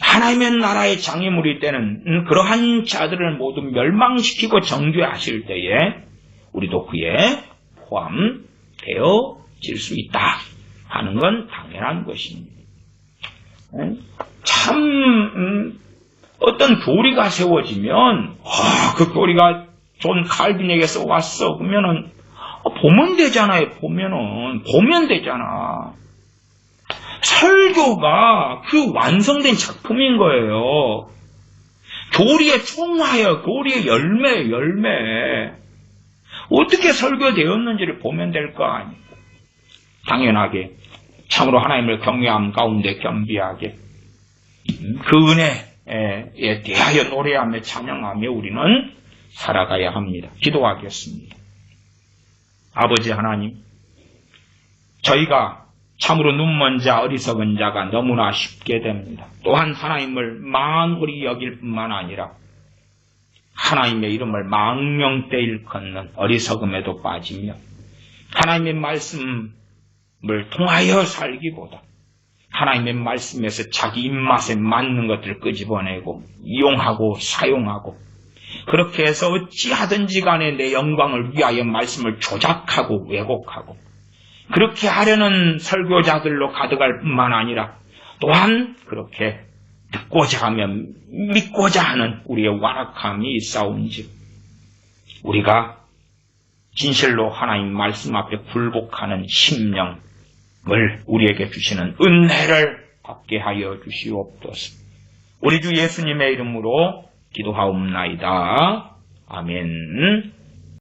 [SPEAKER 1] 하나님의 나라의 장애물이 되는 그러한 자들을 모두 멸망시키고 정죄하실 때에 우리도 그에 포함되어질 수 있다 하는 건 당연한 것입니다. 참 어떤 교리가 세워지면 그 교리가 존 칼빈에게서 왔어 그러면은 보면 되잖아요. 보면 되잖아. 설교가 그 완성된 작품인 거예요. 교리의 총화예요. 교리의 열매. 어떻게 설교되었는지를 보면 될 거 아니고. 당연하게 참으로 하나님을 경외함 가운데 겸비하게 그 은혜에 대하여 노래하며 찬양하며 우리는 살아가야 합니다. 기도하겠습니다. 아버지 하나님, 저희가 참으로 눈먼 자, 어리석은 자가 너무나 쉽게 됩니다. 또한 하나님을 망홀히 여길 뿐만 아니라 하나님의 이름을 망명되이 일컫는 어리석음에도 빠지며 하나님의 말씀을 통하여 살기보다 하나님의 말씀에서 자기 입맛에 맞는 것들을 끄집어내고 이용하고 사용하고 그렇게 해서 어찌하든지 간에 내 영광을 위하여 말씀을 조작하고 왜곡하고 그렇게 하려는 설교자들로 가득할 뿐만 아니라 또한 그렇게 듣고자 하면 믿고자 하는 우리의 완악함이 있사온즉 우리가 진실로 하나님 말씀 앞에 굴복하는 심령을 우리에게 주시는 은혜를 받게 하여 주시옵소서. 우리 주 예수님의 이름으로 기도하옵나이다. 아멘.